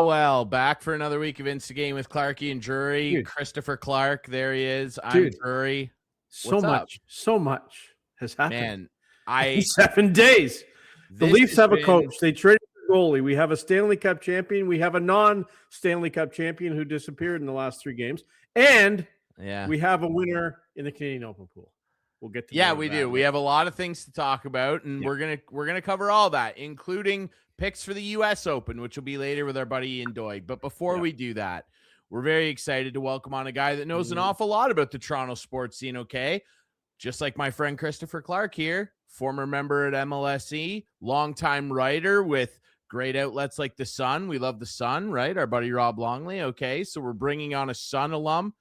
well. Back for another week of Instagame with Clarkey and Drury. Dude. Christopher Clark, there he is. I'm Dude. Drury. So much has happened. Man, in 7 days. The Leafs have a coach. They traded the goalie. We have a Stanley Cup champion. We have a non-Stanley Cup champion who disappeared in the last 3 games. And we have a winner in the Canadian Open pool. We'll get to we do. We have a lot of things to talk about, and we're gonna cover all that, including picks for the U.S. Open, which will be later with our buddy Ian Doig. But before we do that, we're very excited to welcome on a guy that knows an awful lot about the Toronto sports scene, okay? Just like my friend Christopher Clark here, former member at MLSE, longtime writer with great outlets like The Sun. We love The Sun, right? Our buddy Rob Longley, okay? So we're bringing on a Sun alum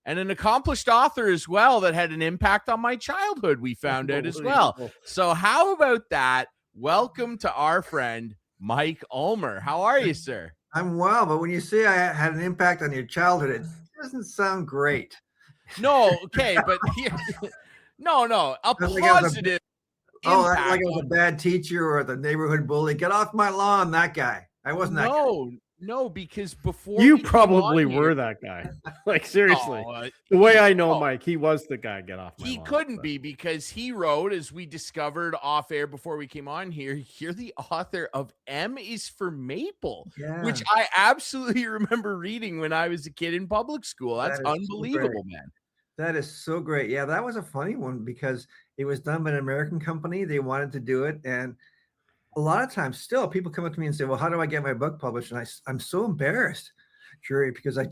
and an accomplished author as well that had an impact on my childhood, we found out as well. So how about that? Welcome to our friend, Mike Ulmer. How are you, sir? I'm well, but when you say I had an impact on your childhood, it doesn't sound great. No, okay, but here, no, a positive impact. Like I was a bad teacher or the neighborhood bully. Get off my lawn, that guy. I wasn't that guy. No, because before you probably were that guy. Like seriously, the way I know Mike, he was the guy. Get off my lawn. He couldn't be, because he wrote, as we discovered off air before we came on here, you're the author of M is for Maple, which I absolutely remember reading when I was a kid in public school. That's unbelievable, man. That is so great. Yeah, that was a funny one because it was done by an American company. They wanted to do it, and a lot of times still people come up to me and say, well, how do I get my book published? And I'm so embarrassed, Drury, because I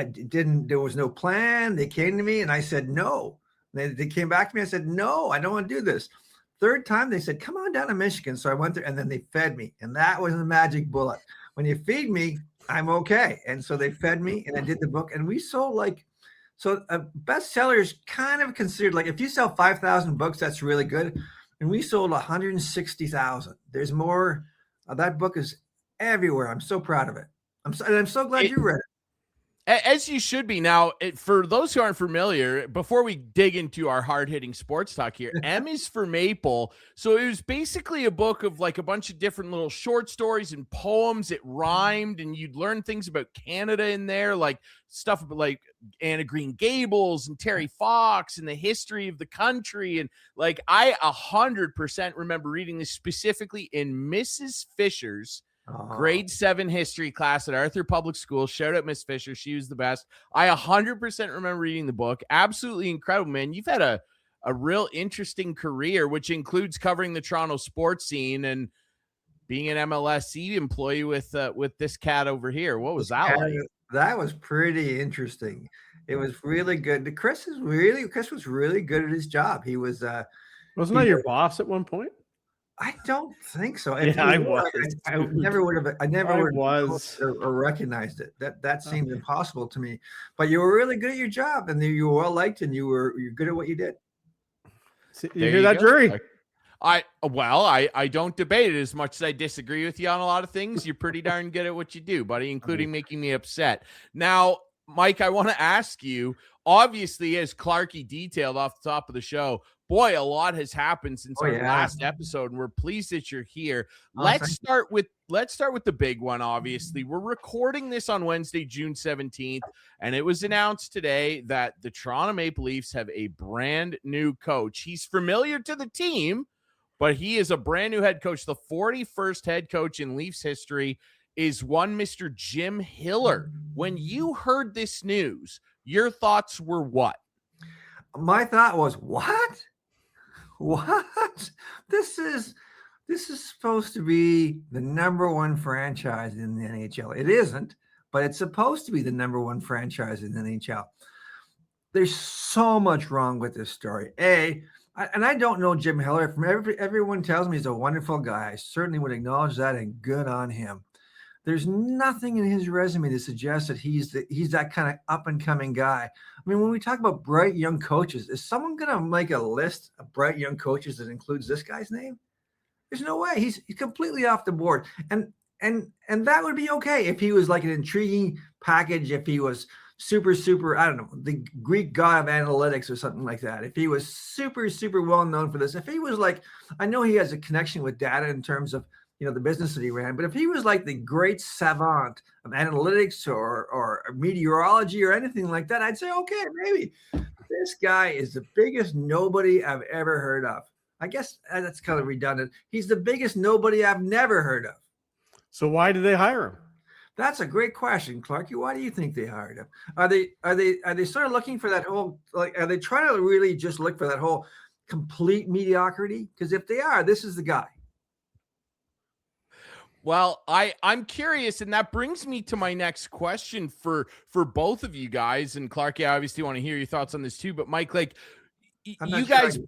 didn't, there was no plan. They came to me and I said, no. They came back to me. I said, no, I don't want to do this. Third time they said, come on down to Michigan. So I went there and then they fed me. And that was the magic bullet. When you feed me, I'm okay. And so they fed me and I did the book, and we sold so a bestseller is kind of considered like, if you sell 5,000 books, that's really good. And we sold 160,000. There's more. That book is everywhere. I'm so proud of it. I'm so glad you read it. As you should be. Now, for those who aren't familiar, before we dig into our hard-hitting sports talk here, M is for Maple. So it was basically a book of like a bunch of different little short stories and poems. It rhymed, and you'd learn things about Canada in there, like stuff like Anna Green Gables and Terry Fox and the history of the country. And like, I 100% remember reading this specifically in Mrs. Fisher's grade 7 history class at Arthur Public School. Shout out Miss Fisher. She was the best. I 100% remember reading the book. Absolutely incredible, man. You've had a real interesting career, which includes covering the Toronto sports scene and being an MLSE employee with this cat over here. What was that like? That was pretty interesting. It was really good. Chris was really good at his job. He was wasn't that your boss at one point? I don't think so. I was. I never would have. I never was or recognized it. That seemed impossible to me. But you were really good at your job, and you were well liked, and you're good at what you did. You hear that, Drury? I don't debate it as much as I disagree with you on a lot of things. You're pretty darn good at what you do, buddy, including making me upset. Now, Mike, I want to ask you, obviously, as Clarkey detailed off the top of the show, boy, a lot has happened since our last episode, and we're pleased that you're here. Let's start with the big one, obviously. We're recording this on Wednesday, June 17th, and it was announced today that the Toronto Maple Leafs have a brand new coach. He's familiar to the team, but he is a brand new head coach. The 41st head coach in Leafs history is one Mr. Jim Hiller. When you heard this news, your thoughts were what? My thought was, what? This is supposed to be the number one franchise in the NHL. It isn't, but it's supposed to be the number one franchise in the NHL. There's so much wrong with this story. And I don't know Jim Hiller. From everyone tells me he's a wonderful guy. I certainly would acknowledge that, and good on him. There's nothing in his resume to suggest that he's that kind of up and coming guy. I mean, when we talk about bright young coaches, is someone going to make a list of bright young coaches that includes this guy's name? There's no way. He's completely off the board. And that would be okay if he was like an intriguing package, if he was super, I don't know, the Greek god of analytics or something like that. If he was super well known for this, if he was like, I know he has a connection with data in terms of, the business that he ran. But if he was like the great savant of analytics or meteorology or anything like that, I'd say, okay, maybe. This guy is the biggest nobody I've ever heard of. I guess that's kind of redundant. He's the biggest nobody I've never heard of. So why did they hire him? That's a great question, Clarkey. Why do you think they hired him? Are they sort of looking for that whole, like, are they trying to really just look for that whole complete mediocrity? Because if they are, this is the guy. Well, I'm curious, and that brings me to my next question for both of you guys. And Clarkey, I obviously want to hear your thoughts on this too. But Mike, like, you guys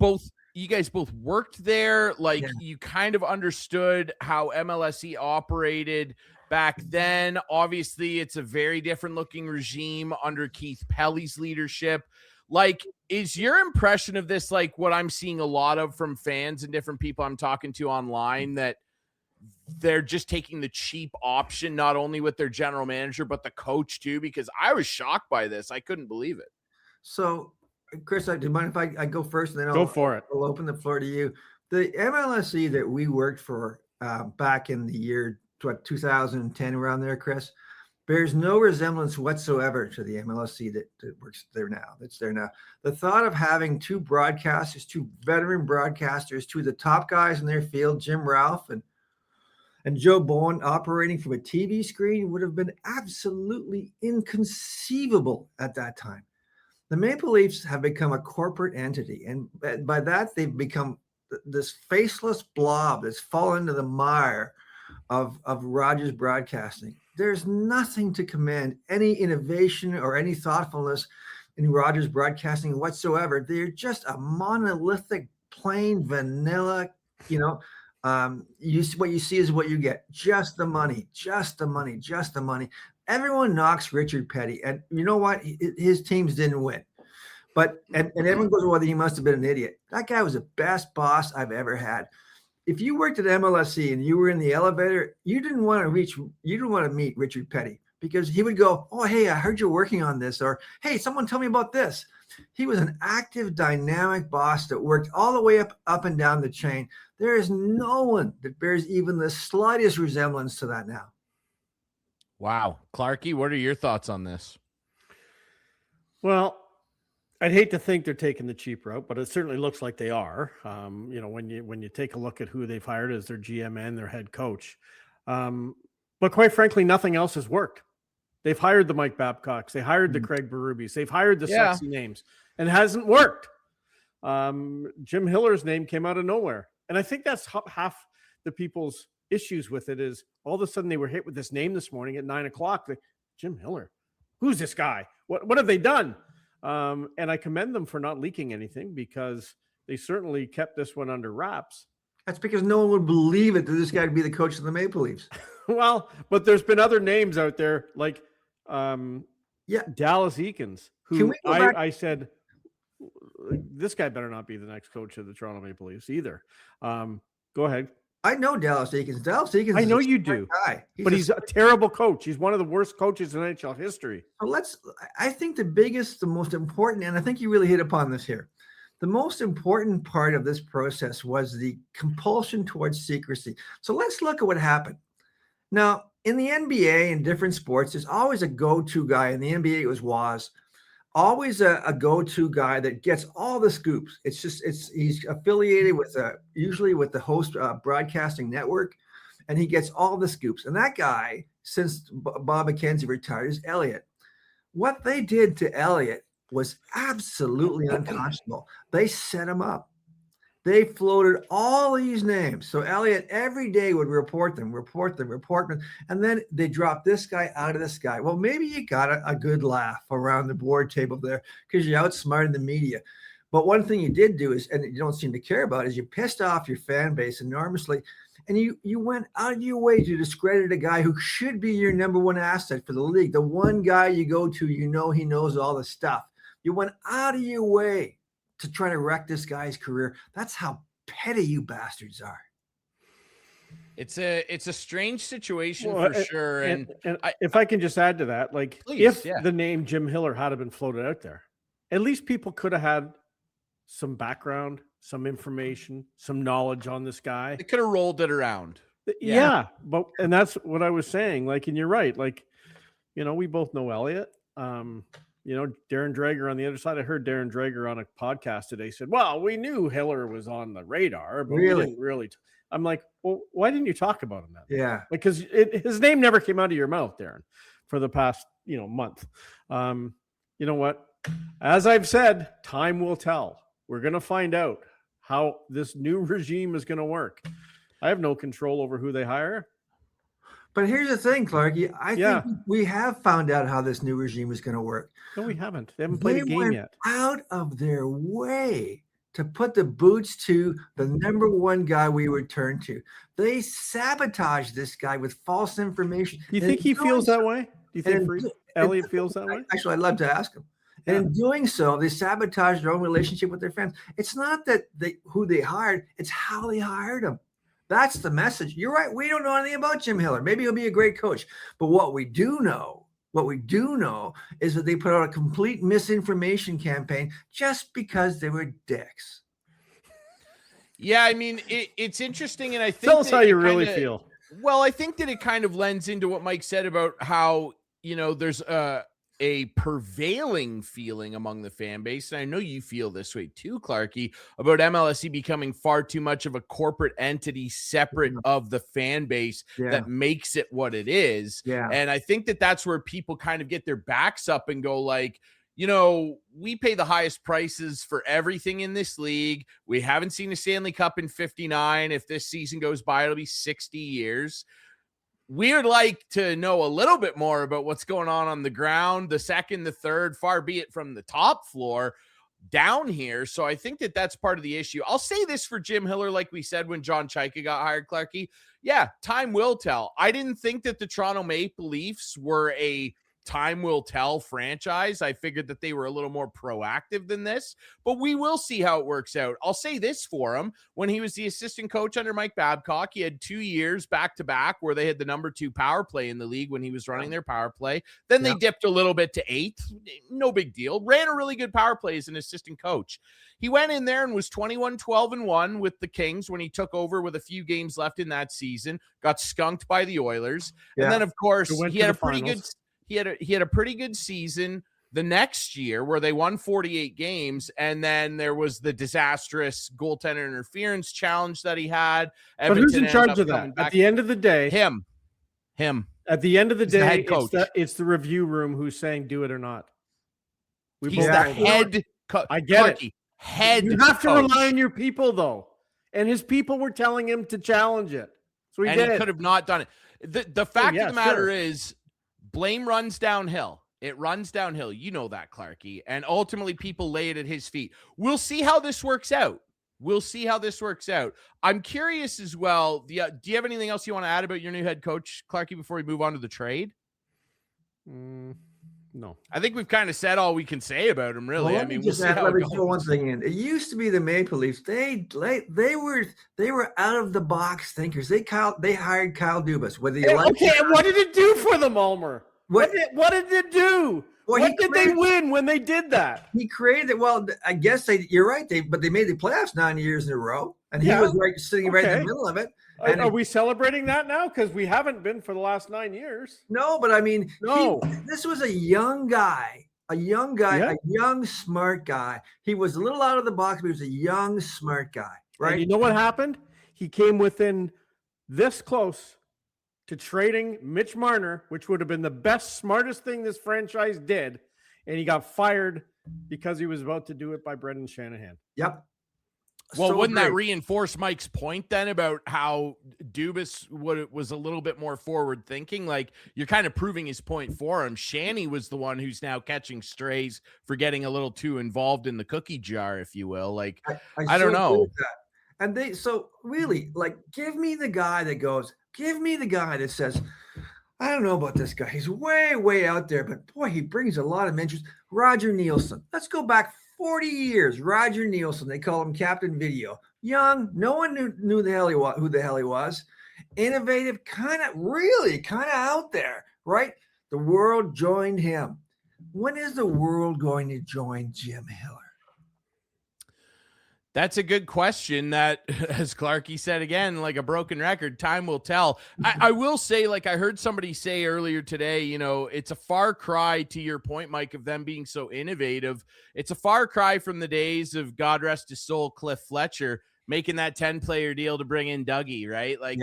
both worked there. Like, you kind of understood how MLSE operated back then. Obviously, it's a very different looking regime under Keith Pelly's leadership. Like, is your impression of this like what I'm seeing a lot of from fans and different people I'm talking to online, that they're just taking the cheap option, not only with their general manager, but the coach too? Because I was shocked by this. I couldn't believe it. So, Chris, do you mind if I go first? And then Go for it. I'll open the floor to you. The MLSE that we worked for back in the year 2010, around there, Chris, bears no resemblance whatsoever to the MLSE that works there now. That's there now. The thought of having two broadcasters, two veteran broadcasters, two of the top guys in their field, Jim Ralph and Joe Bowen, operating from a TV screen would have been absolutely inconceivable at that time. The Maple Leafs have become a corporate entity, and by that they've become this faceless blob that's fallen into the mire of Rogers Broadcasting. There's nothing to commend any innovation or any thoughtfulness in Rogers Broadcasting whatsoever. They're just a monolithic, plain vanilla, what you see is what you get. Just the money, just the money, just the money. Everyone knocks Richard Petty, and you know what? His teams didn't win. But and everyone goes, well, he must have been an idiot. That guy was the best boss I've ever had. If you worked at MLSE and you were in the elevator, you didn't want to meet Richard Petty, because he would go, oh, hey, I heard you're working on this, or hey, someone tell me about this. He was an active, dynamic boss that worked all the way up and down the chain. There is no one that bears even the slightest resemblance to that now. Wow. Clarkey, what are your thoughts on this? Well, I'd hate to think they're taking the cheap route, but it certainly looks like they are. When you take a look at who they've hired as their GM and their head coach. But quite frankly, nothing else has worked. They've hired the Mike Babcocks. They hired the Craig Berubis. They've hired the sexy names, and it hasn't worked. Jim Hiller's name came out of nowhere. And I think that's half the people's issues with it is all of a sudden they were hit with this name this morning at 9:00. Jim Hiller, who's this guy? What have they done? And I commend them for not leaking anything, because they certainly kept this one under wraps. That's because no one would believe it that this guy would be the coach of the Maple Leafs. Well, but there's been other names out there like Dallas Eakins, who I said, this guy better not be the next coach of the Toronto Maple Leafs either. Go ahead. I know Dallas Eakins. Dallas Eakins. I know you do, but he's a terrible coach. He's one of the worst coaches in NHL history. I think the most important, and I think you really hit upon this here. The most important part of this process was the compulsion towards secrecy. So let's look at what happened. Now, in the NBA and different sports, there's always a go-to guy. In the NBA, it was Waz. Always a go-to guy that gets all the scoops. He's affiliated with usually with the host broadcasting network, and he gets all the scoops. And that guy, since Bob McKenzie retired, is Elliott. What they did to Elliott was absolutely unconscionable. They set him up. They floated all these names. So Elliott every day would report them. And then they dropped this guy out of the sky. Well, maybe you got a good laugh around the board table there because you outsmarted the media. But one thing you did do is, and you don't seem to care about, is you pissed off your fan base enormously. And you went out of your way to discredit a guy who should be your number one asset for the league. The one guy you go to, he knows all the stuff. You went out of your way to try to wreck this guy's career. That's how petty you bastards are. It's a strange situation for sure. And if I can just add to that, the name Jim Hiller had been floated out there, at least people could have had some background, some information, some knowledge on this guy. They could have rolled it around. Yeah, and that's what I was saying. Like, and you're right. Like, we both know Elliot. Darren Drager on the other side. I heard Darren Drager on a podcast today said, well, we knew Hiller was on the radar, but we didn't really. I'm like, well, why didn't you talk about him then? Yeah. Because his name never came out of your mouth, Darren, for the past, month. You know what? As I've said, time will tell. We're going to find out how this new regime is going to work. I have no control over who they hire. But here's the thing, Clarkey. I think we have found out how this new regime is going to work. No, we haven't. They haven't played a game yet. Out of their way to put the boots to the number one guy we would turn to. They sabotaged this guy with false information. Do you think he feels that way? Do you think Elliot feels that way? Actually, I'd love to ask him. And in doing so, they sabotaged their own relationship with their fans. It's not that who they hired, it's how they hired him. That's the message. You're right. We don't know anything about Jim Hiller. Maybe he'll be a great coach. But what we do know is that they put out a complete misinformation campaign just because they were dicks. Yeah, I mean, it's interesting. And I think tell us how you really feel. Well, I think that it kind of lends into what Mike said about how, there's a prevailing feeling among the fan base, and I know you feel this way too, Clarkey, about MLSE becoming far too much of a corporate entity separate of the fan base that makes it what it is. Yeah. And I think that that's where people kind of get their backs up and go like, we pay the highest prices for everything in this league. We haven't seen a Stanley Cup in 59. If this season goes by, it'll be 60 years. We'd like to know a little bit more about what's going on the ground, the second, the third, far be it from the top floor down here. So I think that that's part of the issue. I'll say this for Jim Hiller, like we said when John Chayka got hired, Clarkey. Yeah, time will tell. I didn't think that the Toronto Maple Leafs were a time will tell franchise. I figured that they were a little more proactive than this, but we will see how it works out. I'll say this for him. When he was the assistant coach under Mike Babcock, he had 2 years back to back where they had the number 2 power play in the league when he was running their power play. Then they dipped a little bit to 8th. No big deal. Ran a really good power play as an assistant coach. He went in there and was 21-12-1 with the Kings when he took over with a few games left in that season, got skunked by the Oilers. And then of course he had a pretty good He had a pretty good season the next year where they won 48 games, and then there was the disastrous goaltender interference challenge that he had. But who's in charge of that? At the end of the day, him. At the end of the day, the head coach. It's the review room who's saying do it or not. He's the head coach. I get it. Head. You have to rely on your people, though, and his people were telling him to challenge it, so he did. He could have not done it. The fact of the matter is, blame runs downhill. It runs downhill. You know that, Clarkey. And ultimately, people lay it at his feet. We'll see how this works out. I'm curious as well. Do you have anything else you want to add about your new head coach, Clarkey, before we move on to the trade? No. I think we've kind of said all we can say about him, really. Well, I mean, we'll see how it goes. One thing in. It used to be the Maple Leafs. They were out of the box thinkers. They hired Kyle Dubas. Whether you like and what did it do for them, Ulmer? What did it do? Well, what did they win when they did that? He created it. Well, I guess you're right. But they made the playoffs 9 years in a row, and he was sitting right in the middle of it. And are we celebrating that now? Because we haven't been for the last 9 years. No, but I mean, this was a young guy, a young, smart guy. He was a little out of the box, but he was a young, smart guy, right? And you know what happened? He came within this close to trading Mitch Marner, which would have been the best, smartest thing this franchise did, and he got fired because he was about to do it by Brendan Shanahan. Yep. Well, wouldn't that reinforce Mike's point then about how Dubas was a little bit more forward thinking? Like, you're kind of proving his point for him. Shanny was the one who's now catching strays for getting a little too involved in the cookie jar, if you will. Like, I don't know. And really, like, give me the guy that says, I don't know about this guy. He's way, way out there, but boy, he brings a lot of interest. Roger Nielsen. Let's go back 40 years. Roger Nielsen. They call him Captain Video. Young. No one knew who the hell he was. Innovative. Kind of out there, right? The world joined him. When is the world going to join Jim Hiller? That's a good question that, as Clarkey said again, like a broken record, time will tell. I will say, like I heard somebody say earlier today, you know, it's a far cry, to your point, Mike, of them being so innovative. It's a far cry from the days of, God rest his soul, Cliff Fletcher, making that 10-player deal to bring in Dougie, right? Like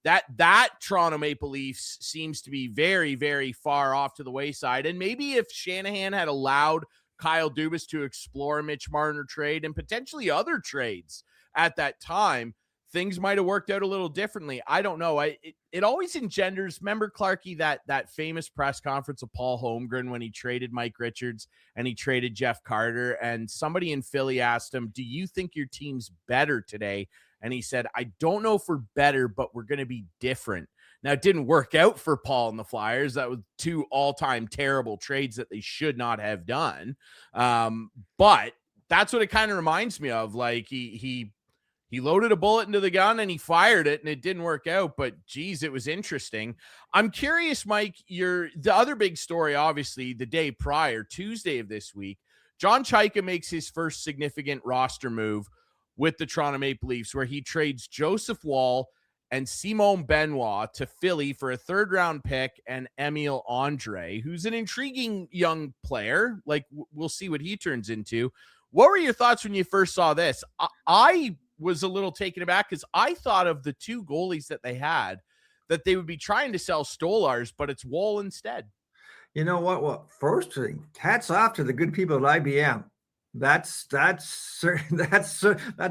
that Toronto Maple Leafs seems to be very, very far off to the wayside. And maybe if Shanahan had allowed Kyle Dubas to explore Mitch Marner trade and potentially other trades at that time, things might have worked out a little differently. I don't know. It always engenders, remember, Clarkey, that famous press conference of Paul Holmgren when he traded Mike Richards and he traded Jeff Carter, and somebody in Philly asked him, do you think your team's better today? And he said, I don't know if we're better, but we're going to be different. Now, it didn't work out for Paul and the Flyers. That was 2 all-time terrible trades that they should not have done. But that's what it kind of reminds me of. Like he loaded a bullet into the gun and he fired it, and it didn't work out. But geez, it was interesting. I'm curious, Mike. The other big story, obviously, the day prior, Tuesday of this week, John Chayka makes his first significant roster move with the Toronto Maple Leafs, where he trades Joseph Woll and Simon Benoit to Philly for a 3rd-round pick and Emil Andre, who's an intriguing young player. Like, we'll see what he turns into. What were your thoughts when you first saw this? I was a little taken aback because I thought of the 2 goalies that they had that they would be trying to sell Stolars, but it's Woll instead. You know what? Well, first thing, hats off to the good people at IBM. That's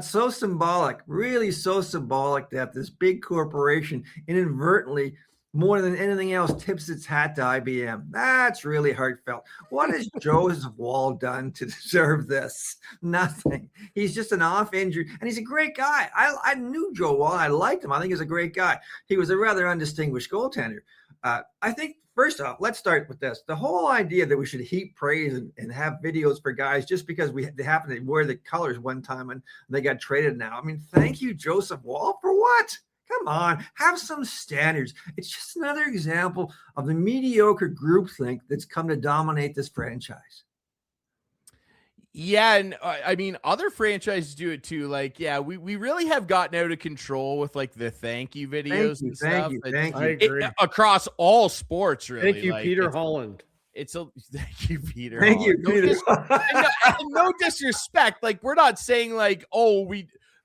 so symbolic, really so symbolic that this big corporation inadvertently, more than anything else, tips its hat to IBM. That's really heartfelt. What has Joseph Woll done to deserve this? Nothing. He's just an off injury, and he's a great guy. I knew Joe Woll. I liked him. I think he's a great guy. He was a rather undistinguished goaltender. I think, first off, let's start with this. The whole idea that we should heap praise and have videos for guys just because they happen to wear the colors one time and they got traded now. I mean, thank you, Joseph Woll, for what? Come on, have some standards. It's just another example of the mediocre groupthink that's come to dominate this franchise. Yeah, and I mean, other franchises do it too. Like, yeah, we really have gotten out of control with like the thank you videos and stuff. Thank you. I agree. Across all sports, really. Thank you, like, Peter Holland. Thank you, Peter. Thank you, Peter. No disrespect. Like, we're not saying like, oh,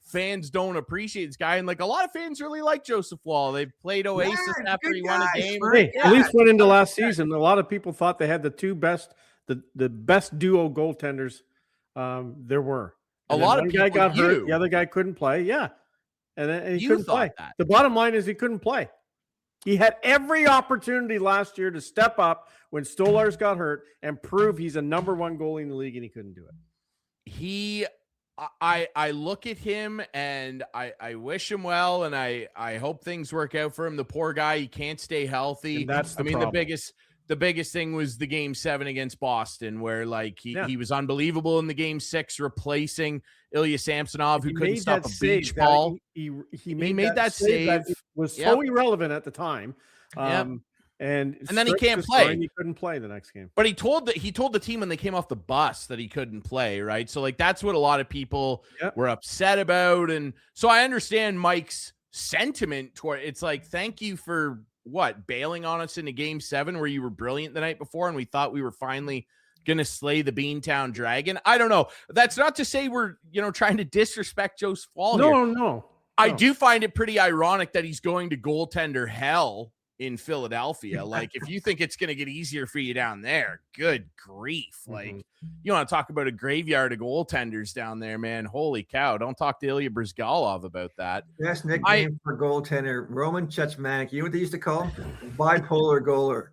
fans don't appreciate this guy, and like a lot of fans really like Joseph Woll. They played Oasis after he won a game. Hey, at least went into last season. A lot of people thought they had the 2 best, the best duo goaltenders. There were a lot of people guy got hurt. The other guy couldn't play. Yeah, and he couldn't play. That. The bottom line is he couldn't play. He had every opportunity last year to step up when Stolars got hurt and prove he's a number 1 goalie in the league, and he couldn't do it. I look at him and I wish him well, and I hope things work out for him. The poor guy, he can't stay healthy. And that's the problem. The biggest thing was the game 7 against Boston, where like he was unbelievable in the game 6, replacing Ilya Samsonov, who couldn't stop a beach ball. He made that save. That was so irrelevant at the time. And then he can't play. He couldn't play the next game. But he told the team when they came off the bus that he couldn't play, right? So like that's what a lot of people were upset about. And so I understand Mike's sentiment toward it's like, thank you for bailing on us in a game 7 where you were brilliant the night before and we thought we were finally gonna slay the Beantown Dragon. I don't know. That's not to say we're trying to disrespect Joseph Woll here. No. I do find it pretty ironic that he's going to goaltender hell in Philadelphia. Like, if you think it's going to get easier for you down there, good grief. Like, you want to talk about a graveyard of goaltenders down there, man. Holy cow. Don't talk to Ilya Bryzgalov about that. Best nickname for goaltender, Roman Cechmanek. You know what they used to call him? Bipolar goaler.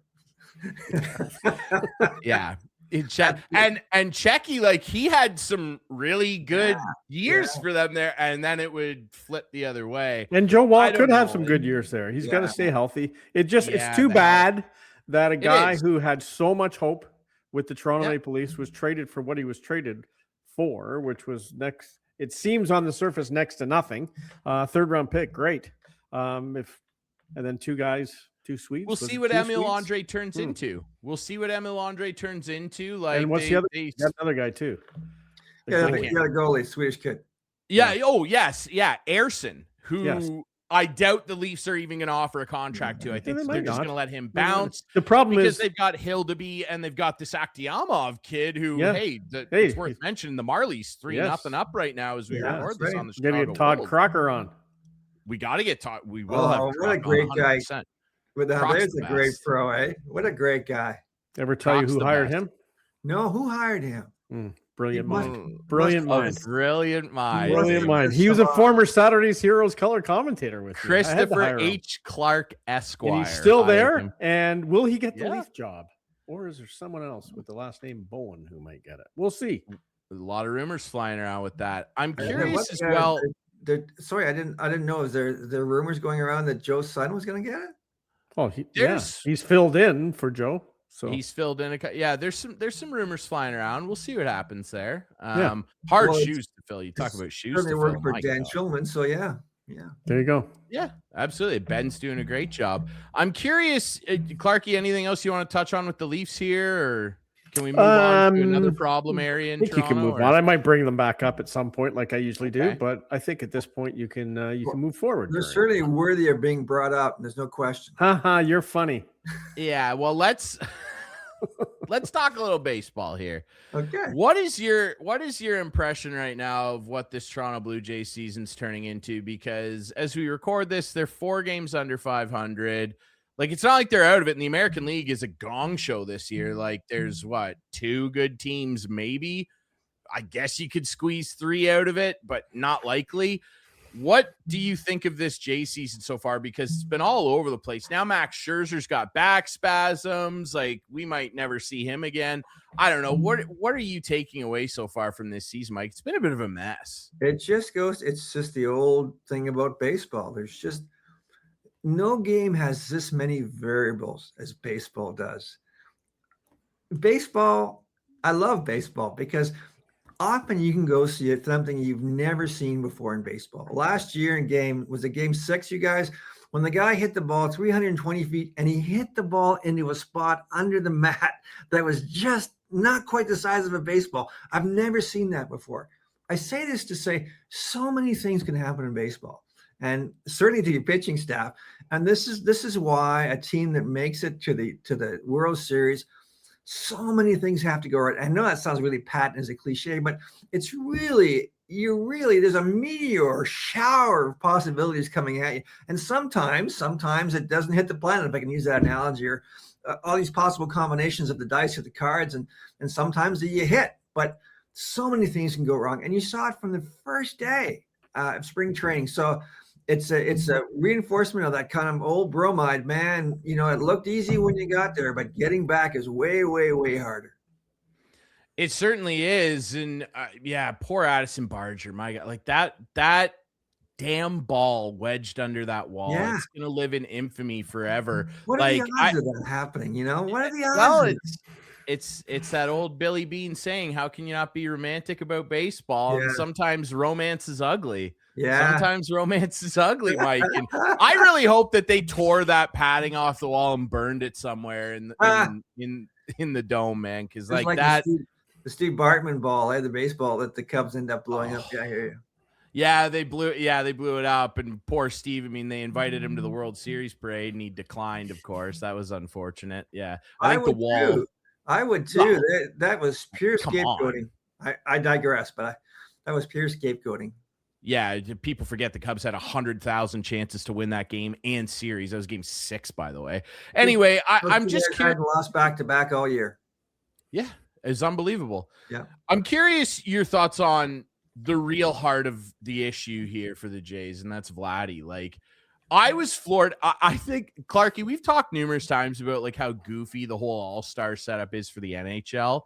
Yeah. And Checky, like, he had some really good years for them there, and then it would flip the other way. And Joe Woll could have some good years there. He's got to stay healthy. It's too bad that a guy who had so much hope with the Toronto Maple Leafs was traded for what he was traded for, which was it seems on the surface next to nothing. 3rd round pick, great. And then 2 guys. 2 Swedes. We'll see what Emil Andre turns into. We'll see what Emil Andre turns into. Like, and what's the other? That other guy too. The goalie, Swedish kid. Yeah. Oh, yes. Yeah. Ayrson, who I doubt the Leafs are even going to offer a contract to. I think they're just going to let him bounce. The problem because is they've got Hildeby and they've got this Akhtiamov kid who, it's worth mentioning. The Marlies 3-0 up right now as we record this on the Chicago Get Todd Crocker on. We got to get Todd. We will have. What a great 100%. Guy! There's a great pro, eh? What a great guy! Ever tell you who hired him? No, who hired him? Brilliant mind. Brilliant mind. He was a former Saturday's Heroes color commentator with Christopher H. Clark Esquire. And he's still there. And will he get the Leaf job? Or is there someone else with the last name Bowen who might get it? We'll see. A lot of rumors flying around with that. I'm curious as well. Sorry, I didn't know. Is there rumors going around that Joe's son was going to get it? Oh, he's filled in for Joe. So he's filled in there's some rumors flying around. We'll see what happens there. Hard shoes to fill. You talk about shoes to fill. Work for Dan Schulman, so yeah. There you go. Yeah, absolutely. Ben's doing a great job. I'm curious, Clarkey, anything else you want to touch on with the Leafs here, or can we move on to another problem area in Toronto? You can move on. I might bring them back up at some point, like I usually do, but I think at this point you can move forward. They're certainly worthy of being brought up. There's no question. You're funny. Yeah, well, let's talk a little baseball here. Okay. What is your impression right now of what this Toronto Blue Jays season's turning into? Because as we record this, they're 4 games under 500. Like, it's not like they're out of it. And the American League is a gong show this year. Like, there's 2 good teams, maybe. I guess you could squeeze 3 out of it, but not likely. What do you think of this Jay season so far? Because it's been all over the place. Now Max Scherzer's got back spasms. Like, we might never see him again. I don't know. What are you taking away so far from this season, Mike? It's been a bit of a mess. It's just the old thing about baseball. There's just no game has this many variables as baseball does. Baseball, I love baseball because often you can go see something you've never seen before in baseball. Last year in game 6, you guys, when the guy hit the ball 320 feet and he hit the ball into a spot under the mat that was just not quite the size of a baseball. I've never seen that before. I say this to say so many things can happen in baseball, and certainly to your pitching staff. And this is why a team that makes it to the World Series, so many things have to go right. I know that sounds really pat as a cliche, but it's really, there's a meteor shower of possibilities coming at you. And sometimes it doesn't hit the planet, if I can use that analogy, or all these possible combinations of the dice or the cards. And sometimes you hit, but so many things can go wrong. And you saw it from the first day of spring training. So it's a reinforcement of that kind of old bromide, man. You know, it looked easy when you got there, but getting back is way, way, way harder. It certainly is. And poor Addison Barger, my God, like that damn ball wedged under that wall. Yeah. It's going to live in infamy forever. What are the odds of that happening? You know, what are the odds? It's that old Billy Bean saying, how can you not be romantic about baseball? Yeah. And sometimes romance is ugly. Yeah. Sometimes romance is ugly, Mike. And I really hope that they tore that padding off the wall and burned it somewhere in the dome, man. Because like that, the Steve Bartman ball, the baseball that the Cubs end up blowing up. Yeah, I hear you. Yeah, they blew it up. And poor Steve, I mean, they invited him to the World Series parade and he declined, of course. That was unfortunate. Yeah. I think the wall. Too. I would too. That was pure scapegoating. I digress, but that was pure scapegoating. Yeah, people forget the Cubs had 100,000 chances to win that game and series. That was game 6, by the way. Anyway, I'm just curious. Lost back-to-back all year. Yeah, it's unbelievable. Yeah, I'm curious your thoughts on the real heart of the issue here for the Jays, and that's Vladdy. Like, I was floored. I think, Clarkey, we've talked numerous times about like how goofy the whole all-star setup is for the NHL.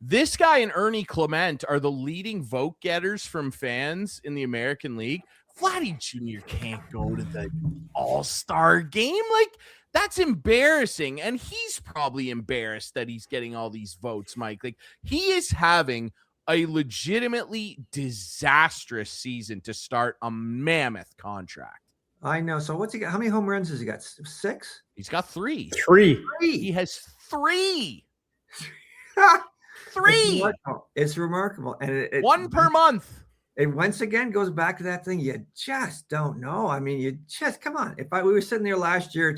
This guy and Ernie Clement are the leading vote getters from fans in the American League. Vladdy Jr. can't go to the all-star game. Like, that's embarrassing. And he's probably embarrassed that he's getting all these votes, Mike. Like, he is having a legitimately disastrous season to start a mammoth contract. I know. So what's he got? How many home runs has he got? 6? He's got 3. 3. He has 3. 3. It's remarkable. And 1 per month. it once again goes back to that thing. You just don't know. I mean, you just, come on. We were sitting there last year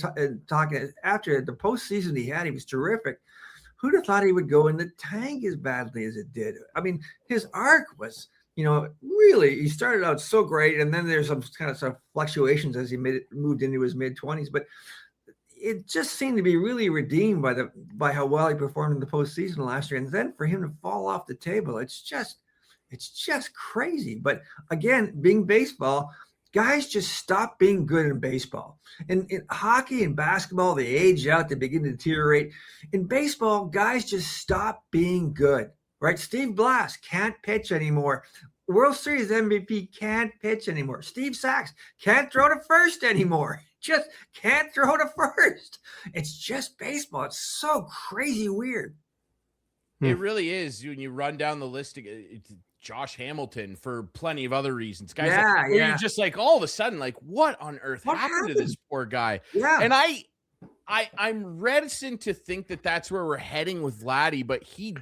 talking after the postseason he was terrific. Who'd have thought he would go in the tank as badly as it did? I mean, his arc was, really, he started out so great, and then there's some fluctuations as he moved into his mid-20s. But it just seemed to be really redeemed by how well he performed in the postseason last year. And then for him to fall off the table, it's just crazy. But again, being baseball, guys just stop being good in baseball. And in hockey and basketball, they age out, they begin to deteriorate. In baseball, guys just stop being good, right? Steve Blass can't pitch anymore. World Series MVP can't pitch anymore. Steve Sachs can't throw to first anymore. Just can't throw to first. It's just baseball. It's so crazy weird. It really is. When you run down the list, it's Josh Hamilton for plenty of other reasons. Guys, you're just like, all of a sudden, like, what on earth happened to this poor guy? Yeah. And I'm reticent to think that that's where we're heading with Vladdy, but he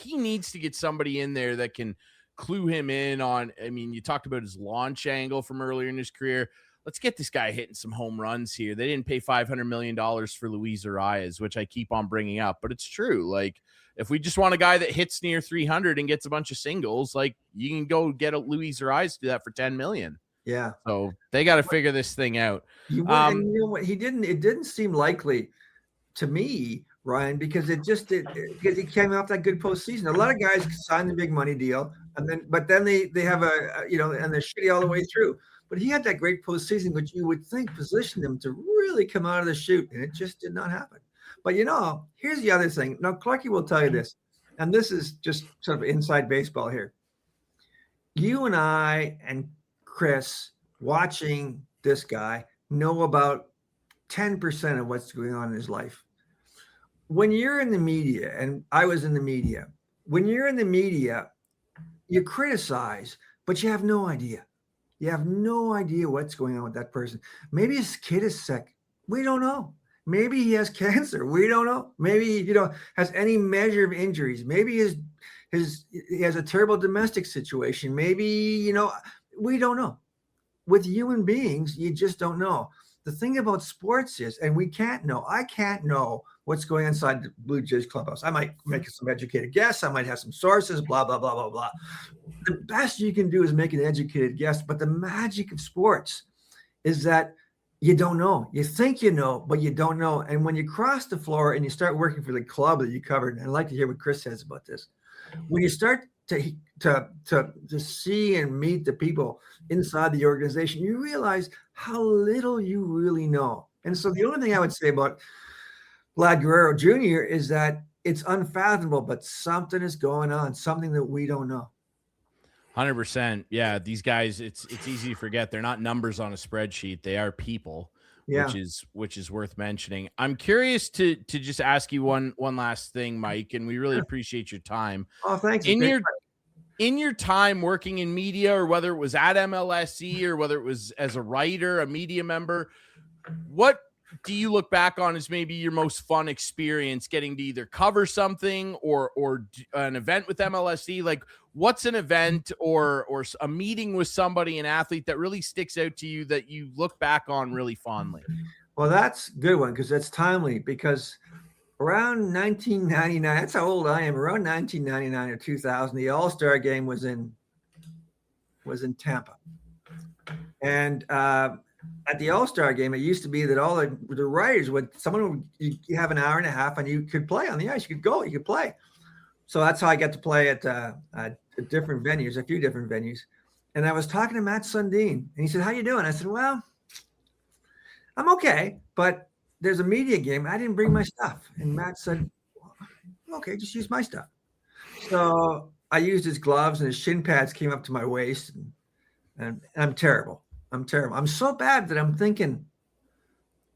needs to get somebody in there that can clue him in on. I mean, you talked about his launch angle from earlier in his career. Let's get this guy hitting some home runs here. They didn't pay $500 million for Luis Arias, which I keep on bringing up, but it's true. Like, if we just want a guy that hits near 300 and gets a bunch of singles, like, you can go get a Luis Arias to do that for $10 million. Yeah. So they got to figure this thing out. You know what? It didn't seem likely to me, Ryan, because because he came off that good postseason. A lot of guys signed the big money deal, but then they have and they're shitty all the way through. But he had that great postseason, which you would think positioned him to really come out of the chute, and it just did not happen. But here's the other thing. Now, Clarkey will tell you this, and this is just sort of inside baseball here. You and I and Chris, watching this guy, know about 10% of what's going on in his life. When you're in the media, and I was in the media, when you're in the media, you criticize, but you have no idea. You have no idea what's going on with that person. Maybe his kid is sick. We don't know. Maybe he has cancer. We don't know. Maybe he has any measure of injuries. Maybe he has a terrible domestic situation. Maybe we don't know. With human beings, you just don't know. The thing about sports is, and we can't know. I can't know what's going on inside the Blue Jays clubhouse. I might make some educated guess. I might have some sources. Blah blah blah blah blah. The best you can do is make an educated guess. But the magic of sports is that you don't know. You think you know, but you don't know. And when you cross the floor and you start working for the club that you covered, and I'd like to hear what Chris says about this. When you start to see and meet the people inside the organization, you realize how little you really know. And so the only thing I would say about Vlad Guerrero Jr. is that it's unfathomable, but something is going on, something that we don't know. 100%. Yeah, these guys, it's easy to forget. They're not numbers on a spreadsheet. They are people, which is worth mentioning. I'm curious to just ask you one last thing, Mike, and we really appreciate your time. Oh, thanks. In your time working in media, or whether it was at MLSE or whether it was as a writer, a media member, what do you look back on as maybe your most fun experience getting to either cover something or an event with MLSE? Like, what's an event or a meeting with somebody, an athlete, that really sticks out to you that you look back on really fondly? Well, that's a good one, because that's timely, because around 1999, that's how old I am, around 1999 or 2000, the All-Star game was in Tampa. And at the All-Star game, it used to be that all the writers you have an hour and a half and you could play on the ice. You could go, you could play. So that's how I got to play at different venues, a few different venues. And I was talking to Matt Sundin, and he said, "How you doing?" I said, "Well, I'm okay, but there's a media game. I didn't bring my stuff." And Matt said, "Okay, just use my stuff." So I used his gloves, and his shin pads came up to my waist, and I'm terrible. I'm so bad that I'm thinking,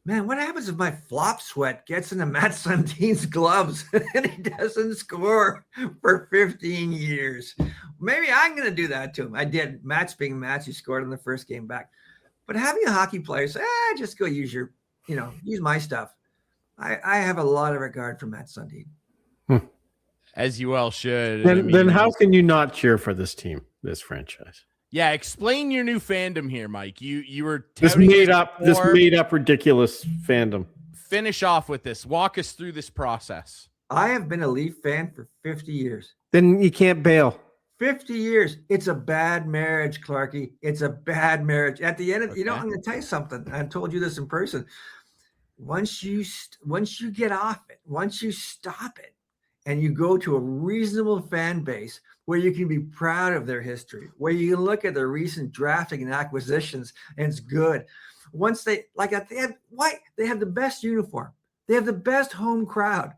man, what happens if my flop sweat gets into Matt Sundin's gloves and he doesn't score for 15 years? Maybe I'm going to do that to him. I did. Matt's being Matt. He scored in the first game back. But having a hockey player say, just go use use my stuff. I have a lot of regard for Matt Sundin. As you well should. Then how can you not cheer for this team, this franchise? Yeah, explain your new fandom here, Mike. You were this made up ridiculous fandom. Finish off with this. Walk us through this process. I have been a Leaf fan for 50 years. Then you can't bail. 50 years. It's a bad marriage, Clarkey. It's a bad marriage. At the end of, I'm going to tell you something. I told you this in person. Once you get off it, once you stop it, and you go to a reasonable fan base where you can be proud of their history, where you can look at their recent drafting and acquisitions, and it's good. Once they have the best uniform, they have the best home crowd,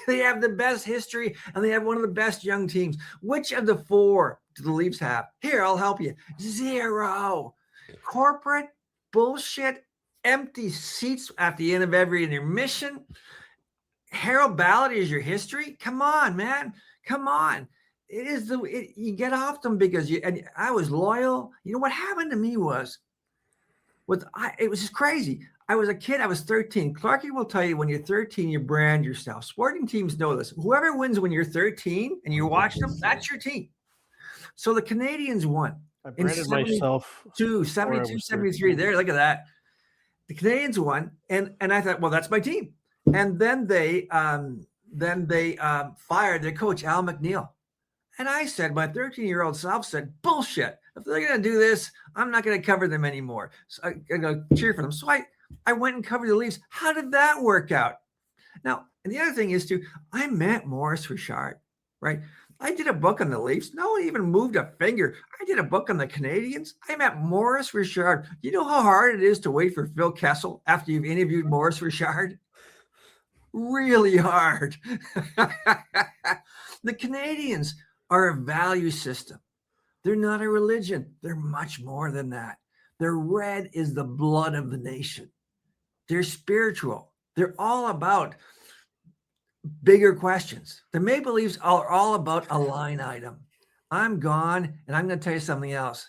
they have the best history, and they have one of the best young teams. Which of the four do the Leafs have? Here, I'll help you. Zero. Corporate bullshit, empty seats at the end of every intermission. Harold Ballard is your history. Come on, man. Come on. You get off them because I was loyal. You know what happened to me it was just crazy. I was a kid. I was 13. Clarkey will tell you when you're 13, you brand yourself. Sporting teams know this. Whoever wins when you're 13 and you watch them, that's your team. So the Canadians won. I branded myself. 72, 73. There, look at that. The Canadians won, and I thought, well, that's my team. And then they fired their coach, Al McNeil. And I said, my 13-year-old self said, bullshit. If they're going to do this, I'm not going to cover them anymore. So I'm going to cheer for them. So I went and covered the Leafs. How did that work out? Now, and the other thing is, too, I met Maurice Richard, right? I did a book on the Leafs. No one even moved a finger. I did a book on the Canadians. I met Maurice Richard. You know how hard it is to wait for Phil Kessel after you've interviewed Maurice Richard? Really hard. The Canadians are a value system. They're not a religion. They're much more than that. Their red is the blood of the nation. They're spiritual. They're all about bigger questions. The Maple Leafs are all about a line item. I'm gone, and I'm going to tell you something else.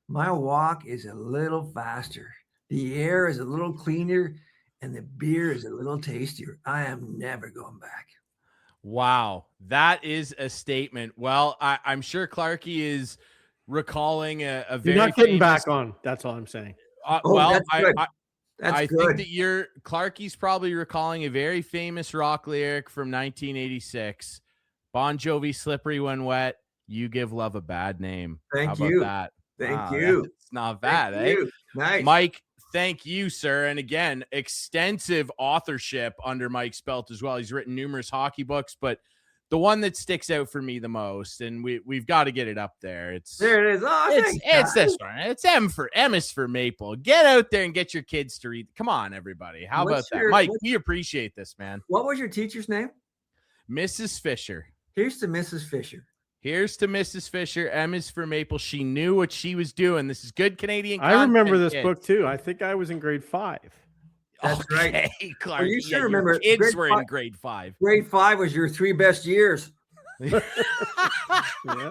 My walk is a little faster. The air is a little cleaner, and the beer is a little tastier. I am never going back. Wow, that is a statement. Well, I'm sure Clarkey is recalling a very. You're not getting back on. That's all I'm saying. Well, I think that Clarkey's probably recalling a very famous rock lyric from 1986. Bon Jovi, "Slippery When Wet." You give love a bad name. Thank How you. about that? Thank you. It's not bad, eh? Nice. Mike, thank you, sir. And again, extensive authorship under Mike's belt as well. He's written numerous hockey books, but the one that sticks out for me the most, and we've got to get it up there. There it is. Oh, it's this one. It's M is for Maple. Get out there and get your kids to read. Come on, everybody. How about that? Mike, we appreciate this, man. What was your teacher's name? Mrs. Fisher. Here's to Mrs. Fisher. Here's to Mrs. Fisher. M is for Maple. She knew what she was doing. This is good Canadian content. I remember this book too. I think I was in grade 5. That's right. Clark. Well, you should remember. Kids were in grade 5. Grade 5 was your 3 best years. Yeah.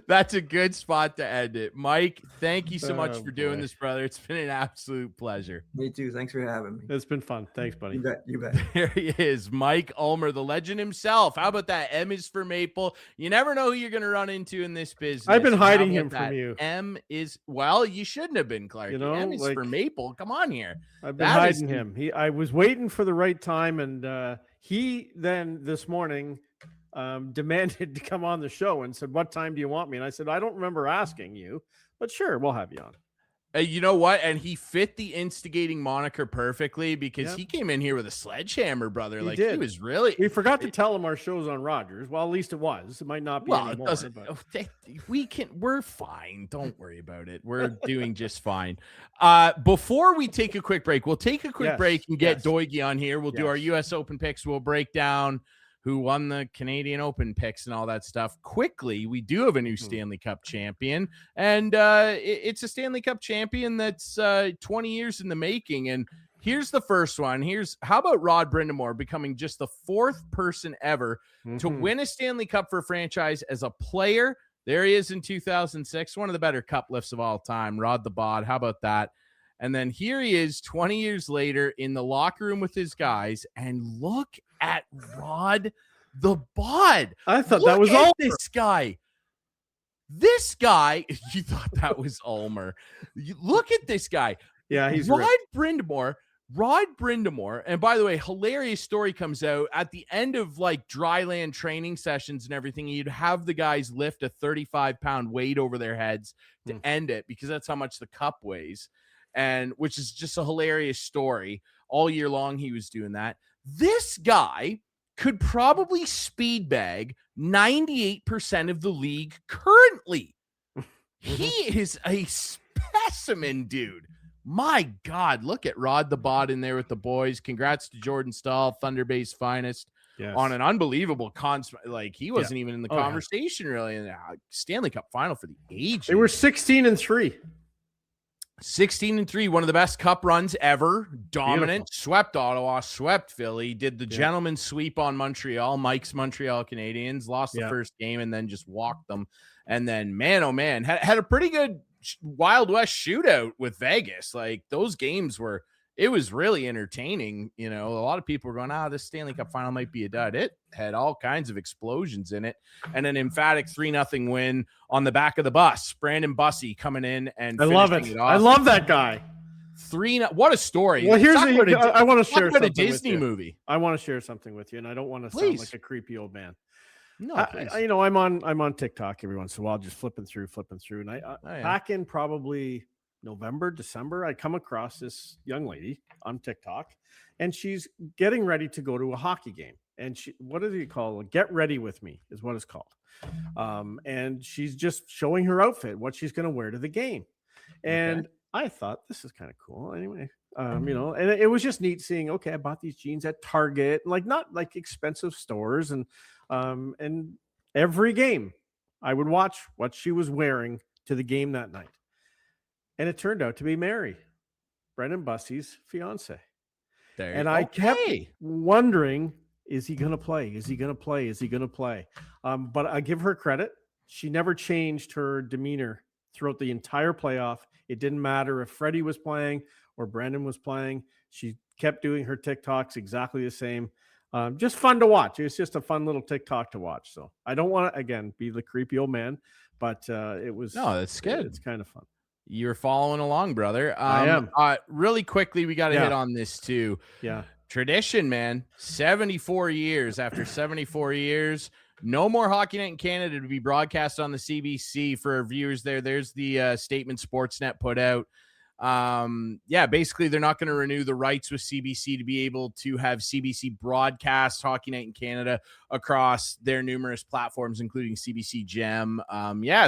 That's a good spot to end it. Mike, thank you so much for doing this, brother. It's been an absolute pleasure. Me too. Thanks for having me. It's been fun. Thanks, buddy. You bet. There he is, Mike Ulmer, the legend himself. How about that? M is for Maple. You never know who you're going to run into in this business. I've been hiding him from you. M is, well, you shouldn't have been, Clark. M is for Maple. Come on here. I've been hiding him. I was waiting for the right time, and he then this morning demanded to come on the show and said, "What time do you want me?" And I said, "I don't remember asking you, but sure, we'll have you on." You know what? And he fit the instigating moniker perfectly because he came in here with a sledgehammer, brother. He was really. We forgot to tell him our show's on Rogers. Well, at least it was. It might not be anymore. We're fine. Don't worry about it. We're doing just fine. Before we take a quick break, we'll take a quick break and get Doig on here. We'll do our U.S. Open picks. We'll break down who won the Canadian Open picks and all that stuff. Quickly, we do have a new Stanley Cup champion, and it's a Stanley Cup champion that's 20 years in the making. And here's the first one. How about Rod Brind'Amour becoming just the 4th person ever to win a Stanley Cup for a franchise as a player? There he is in 2006, one of the better cup lifts of all time. Rod the Bod. How about that? And then here he is 20 years later in the locker room with his guys, and look at Rod the Bod. I thought that was all this guy. This guy, you thought that was Ulmer. Look at this guy. Yeah, he's Rod Brindamore. And by the way, hilarious story comes out at the end of like dryland training sessions and everything. You'd have the guys lift a 35-pound weight over their heads to end it, because that's how much the cup weighs. And which is just a hilarious story. All year long, he was doing that. This guy could probably speed bag 98% of the league currently. He is a specimen, dude. My God, look at Rod the Bot in there with the boys. Congrats to Jordan Stahl, Thunder Bay's finest, on an unbelievable like he wasn't even in the conversation really in the Stanley Cup final for the age. They were 16-3. 16-3, one of the best cup runs ever. Dominant. Beautiful. Swept Ottawa, swept Philly, did the gentleman's sweep on Montreal, Mike's Montreal Canadiens, lost the first game and then just walked them. And then, man, oh man, had a pretty good Wild West shootout with Vegas. Like those games it was really entertaining. You know, a lot of people were going, this Stanley Cup final might be a dud. It had all kinds of explosions in it, and an emphatic 3-0 win on the back of the bus. Brandon Bussey coming in and I love it. I love that guy. 3-0. What a story. Well, I want to share something a Disney movie. I want to share something with you, and I don't want to sound like a creepy old man. No, I'm on TikTok every once in a while, just flipping through. And back in probably November, December, I come across this young lady on TikTok, and she's getting ready to go to a hockey game. And what do you call it? Get ready with me is what it's called. And she's just showing her outfit, what she's going to wear to the game. And I thought, this is kind of cool. Anyway, and it was just neat seeing, I bought these jeans at Target, like not like expensive stores. And every game I would watch what she was wearing to the game that night. And it turned out to be Mary, Brendan Bussey's fiance. I kept wondering, is he going to play? Is he going to play? Is he going to play? But I give her credit. She never changed her demeanor throughout the entire playoff. It didn't matter if Freddie was playing or Brandon was playing. She kept doing her TikToks exactly the same. Just fun to watch. It's just a fun little TikTok to watch. So I don't want to, again, be the creepy old man, but it was. No, that's good. It's kind of fun. You're following along, brother. I am. Really quickly, we got to hit on this too. Yeah. Tradition, man. 74 years. After 74 years, no more Hockey Night in Canada to be broadcast on the CBC for our viewers there. There's the statement Sportsnet put out. Basically, they're not going to renew the rights with CBC to be able to have CBC broadcast Hockey Night in Canada across their numerous platforms, including CBC Gem.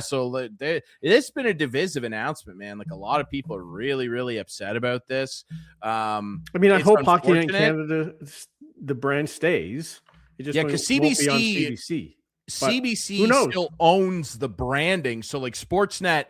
So it's been a divisive announcement, man. Like a lot of people are really, really upset about this. I hope Hockey Night in Canada, the brand stays. Because CBC still owns the branding. So like Sportsnet,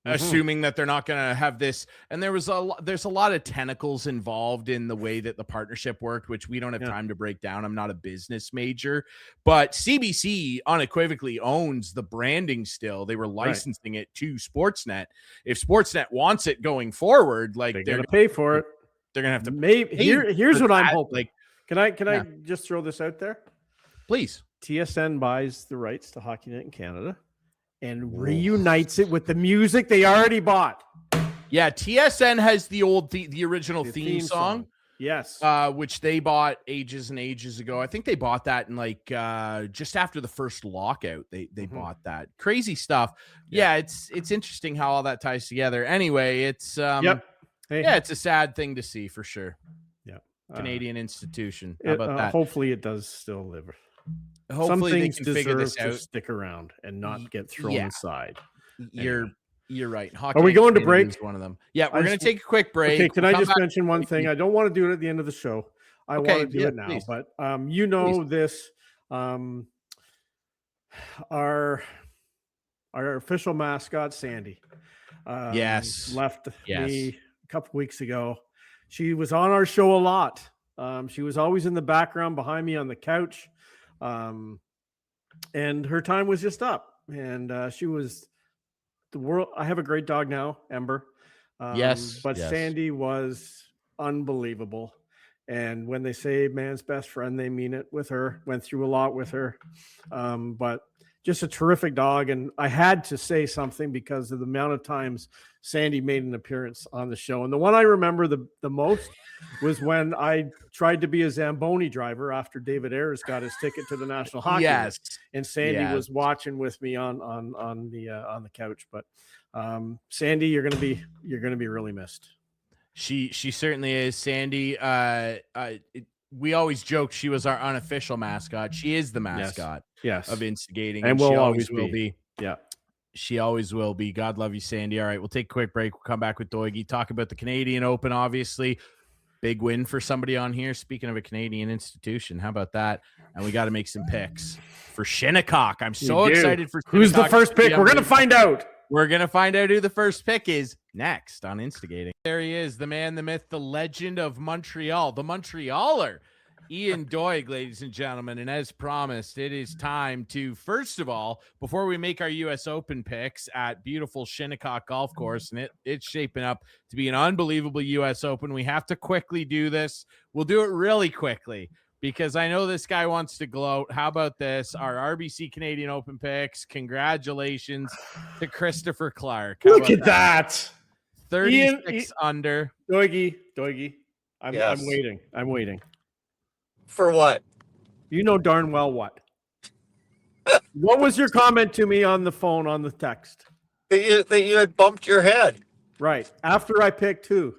assuming that they're not going to have this. And there's a lot of tentacles involved in the way that the partnership worked, which we don't have time to break down. I'm not a business major, but CBC unequivocally owns the branding still. They were licensing it to Sportsnet. If Sportsnet wants it going forward, like they're going to pay for it. They're going to have to maybe here's what I'm hoping. Like, can I just throw this out there? Please. TSN buys the rights to Hockey Night in Canada and reunites it with the music they already bought. Yeah, TSN has the original theme song. Yes. Which they bought ages and ages ago. I think they bought that in like just after the first lockout. They bought that. Crazy stuff. Yeah, it's interesting how all that ties together. Anyway, it's it's a sad thing to see for sure. Yeah. Canadian institution. How about that? Hopefully it does still live. Hopefully some things they can figure this out. To stick around and not get thrown aside. You're right. Hockey Are we going to break? Is one of them. Yeah, we're going to take a quick break. Okay, can I just mention one thing? I don't want to do it at the end of the show. I want to do it now. Please. But this. Our official mascot, Sandy, left me a couple weeks ago. She was on our show a lot. She was always in the background behind me on the couch. And her time was just up, and she was the world. I have a great dog now, Ember. But Sandy was unbelievable. And when they say man's best friend, they mean it with her. Went through a lot with her. But just a terrific dog. And I had to say something because of the amount of times Sandy made an appearance on the show. And the one I remember the most was when I tried to be a Zamboni driver after David Ayres got his ticket to the National Hockey League. And Sandy was watching with me on the couch. But Sandy, you're gonna be really missed. She certainly is. Sandy, we always joke she was our unofficial mascot. She is the mascot of Instigating, and she will always will be. Yeah, she always will be. God love you, Sandy. All right, we'll take a quick break. We'll come back with Doig. Talk about the Canadian Open, obviously. Big win for somebody on here. Speaking of a Canadian institution, how about that? And we got to make some picks for Shinnecock. I'm so excited for Shinnecock. Who's the first pick? We're going to find out. We're going to find out who the first pick is next on Instigating. There he is, the man, the myth, the legend of Montreal, the Montrealer, Ian Doig, ladies and gentlemen. And as promised, it is time to, first of all, before we make our U.S. Open picks at beautiful Shinnecock Golf Course, and it's shaping up to be an unbelievable U.S. Open, we have to quickly do this. We'll do it really quickly, because I know this guy wants to gloat. How about this? Our RBC Canadian Open picks. Congratulations to Christopher Clark. Look at that. 36 under. Doigy. I'm waiting. For what? You know darn well what. What was your comment to me on the phone, on the text? That you had bumped your head. Right. After I picked who?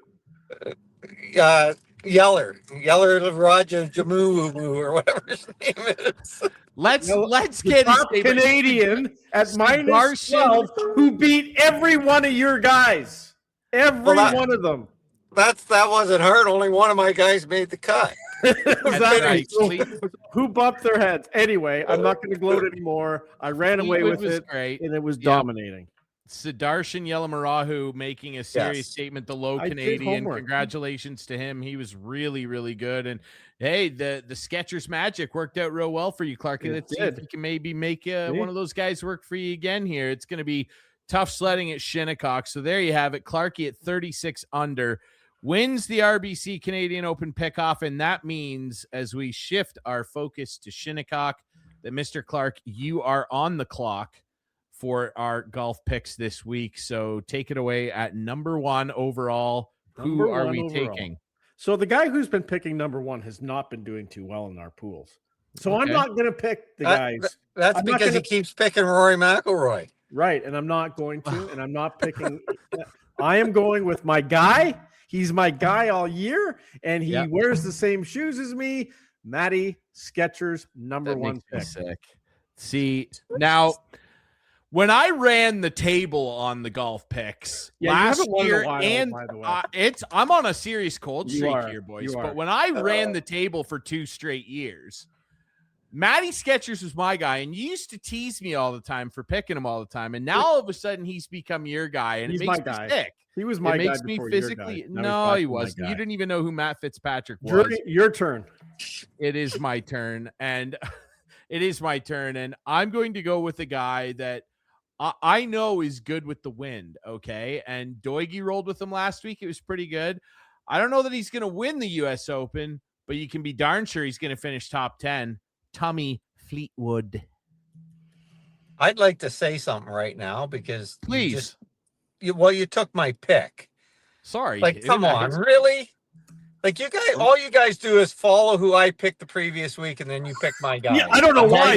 Yeller Raja Jamu or whatever his name is. Let's get a Canadian at minus 12 who beat every one of your guys. Every one of them. That wasn't hard. Only one of my guys made the cut. Right. Who bumped their heads? Anyway, I'm not going to gloat anymore. I ran away with it, and it was dominating. Sudarshan Yelamarahu making a serious statement. The low Canadian. Congratulations to him. He was really, really good. And hey, the Skechers magic worked out real well for you, Clarkey. Let's see if you can maybe make one of those guys work for you again here. It's going to be tough sledding at Shinnecock. So there you have it. Clarkey at 36 under. Wins the RBC Canadian Open pickoff, and that means as we shift our focus to Shinnecock, that Mr. Clark, you are on the clock for our golf picks this week. So take it away at number one overall. Who are we taking? So the guy who's been picking number one has not been doing too well in our pools. So I'm not going to pick the guys. That's because he keeps picking Rory McIlroy. Right, and I'm not going to, and I'm not picking. I am going with my guy. He's my guy all year, and he wears the same shoes as me. Matty Skechers, number one pick. Sick. See, now, when I ran the table on the golf picks last year, and I'm on a serious cold streak here, boys. But when I ran the table for 2 straight years, Matty Skechers was my guy, and you used to tease me all the time for picking him all the time. And now all of a sudden he's become your guy, and it makes me sick. He was my guy. It makes me physically. No, he wasn't. You didn't even know who Matt Fitzpatrick was. Your turn. It is my turn, and and I'm going to go with a guy that I know is good with the wind. Okay, and Doigy rolled with him last week. It was pretty good. I don't know that he's going to win the U.S. Open, but you can be darn sure he's going to finish top 10. Tommy Fleetwood. I'd like to say something right now because please. You took my pick. Sorry. Like, come on, really? Like, you guys, all you guys do is follow who I picked the previous week, and then you pick my guy. Yeah, I don't know why.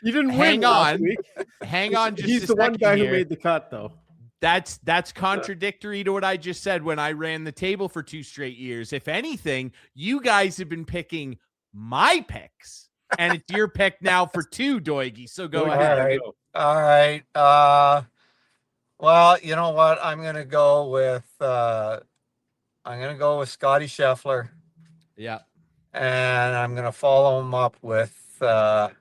You didn't win last week. Hang on. He's the one guy who made the cut, though. That's contradictory to what I just said when I ran the table for 2 straight years. If anything, you guys have been picking my picks, and it's your pick now for 2, Doigy. So go ahead. All right. Well, you know what? I'm gonna go with Scotty Scheffler. Yeah. And I'm gonna follow him up with Rory.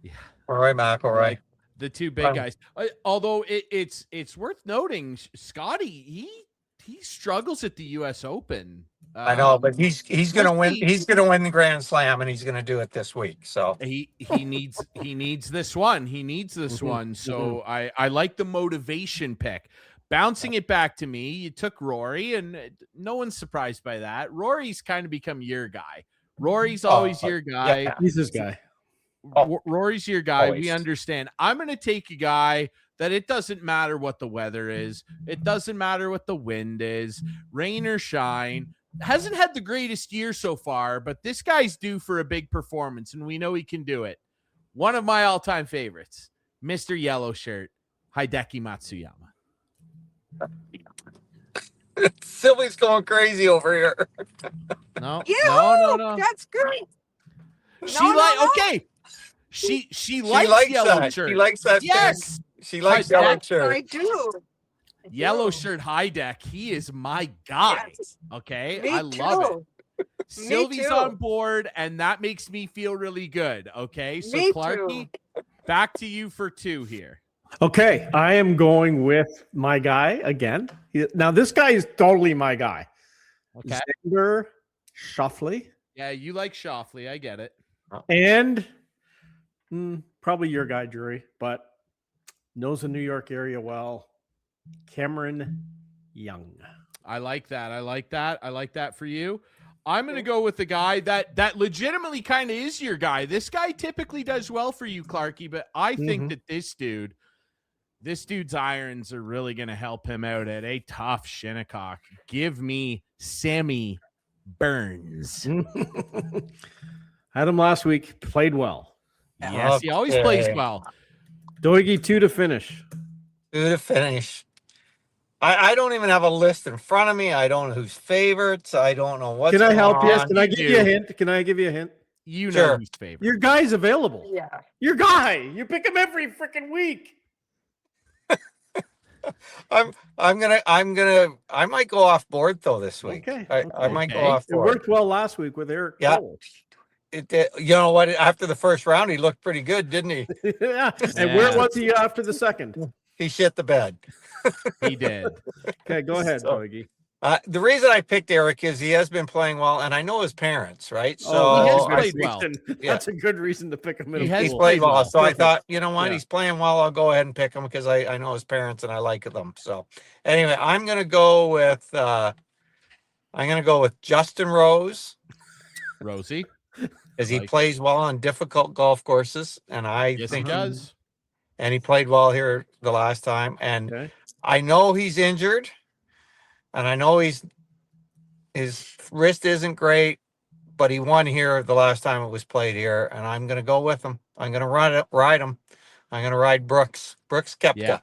Yeah. Rory McIlroy. The 2 big guys. Although it's worth noting, Scotty, he struggles at the U.S. Open. I know, but he's gonna win. He's gonna win the Grand Slam, and he's gonna do it this week. So he needs this one. He needs this one. So I like the motivation pick. Bouncing it back to me, you took Rory, and no one's surprised by that. Rory's kind of become your guy. Rory's always your guy. Yeah, he's his guy. Rory's your guy. Always. We understand. I'm going to take a guy that it doesn't matter what the weather is. It doesn't matter what the wind is, rain or shine. Hasn't had the greatest year so far, but this guy's due for a big performance, and we know he can do it. One of my all-time favorites, Mr. Yellow Shirt, Hideki Matsuyama. Sylvie's going crazy over here. No. That's great. Okay. She likes yellow that. shirt. She likes that. Yes. She likes yellow shirt. I do. Yellow shirt high deck. He is my guy. Yes. Okay. Me I love it. Sylvie's too. on board, and that makes me feel really good. Okay. So Me Clarkey, back to you for 2 here. Okay, I am going with my guy again. Now, this guy is totally my guy. Okay. Xander Schauffele. Yeah, you like Shoffley. I get it. And probably your guy, Drury, but knows the New York area well. Cameron Young. I like that. I like that for you. I'm going to go with the guy that legitimately kind of is your guy. This guy typically does well for you, Clarkey, but I think that this dude's irons are really going to help him out at a tough Shinnecock. Give me Sammy Burns. Had him last week. Played well. Yes, he always plays well. Doigi 2 to finish. 2 to finish. I don't even have a list in front of me. I don't know who's favorites. I don't know what's Can I help you? on. Can I give you a hint? Can I give you a hint? You know Sure. who's favorite. Your guy's available. Yeah. Your guy. You pick him every freaking week. I might go off board though this week. Okay. I might go Okay. off It board. worked well last week with Eric Yeah. Cole. You know what? After the first round, he looked pretty good, didn't he? Yeah. And where was he after the second? He shit the bed. He did. Okay, go ahead, So- Doigi. The reason I picked Eric is he has been playing well, and I know his parents, right? So he has that's a played good well. reason. That's a good reason to pick him in He a has he's pool. played well. So I Perfect. thought, you know what? Yeah. He's playing well. I'll go ahead and pick him because I know his parents and I like them. So anyway, I'm gonna go with Justin Rose Rosie. because he Like- plays well on difficult golf courses, and I Yes, he think does. and he played well here the last time. And Okay. I know he's injured, and I know his wrist isn't great, but he won here the last time it was played here, and I'm going to go with him. I'm going to ride him. I'm going to ride Brooks. Brooks Koepka. Yeah.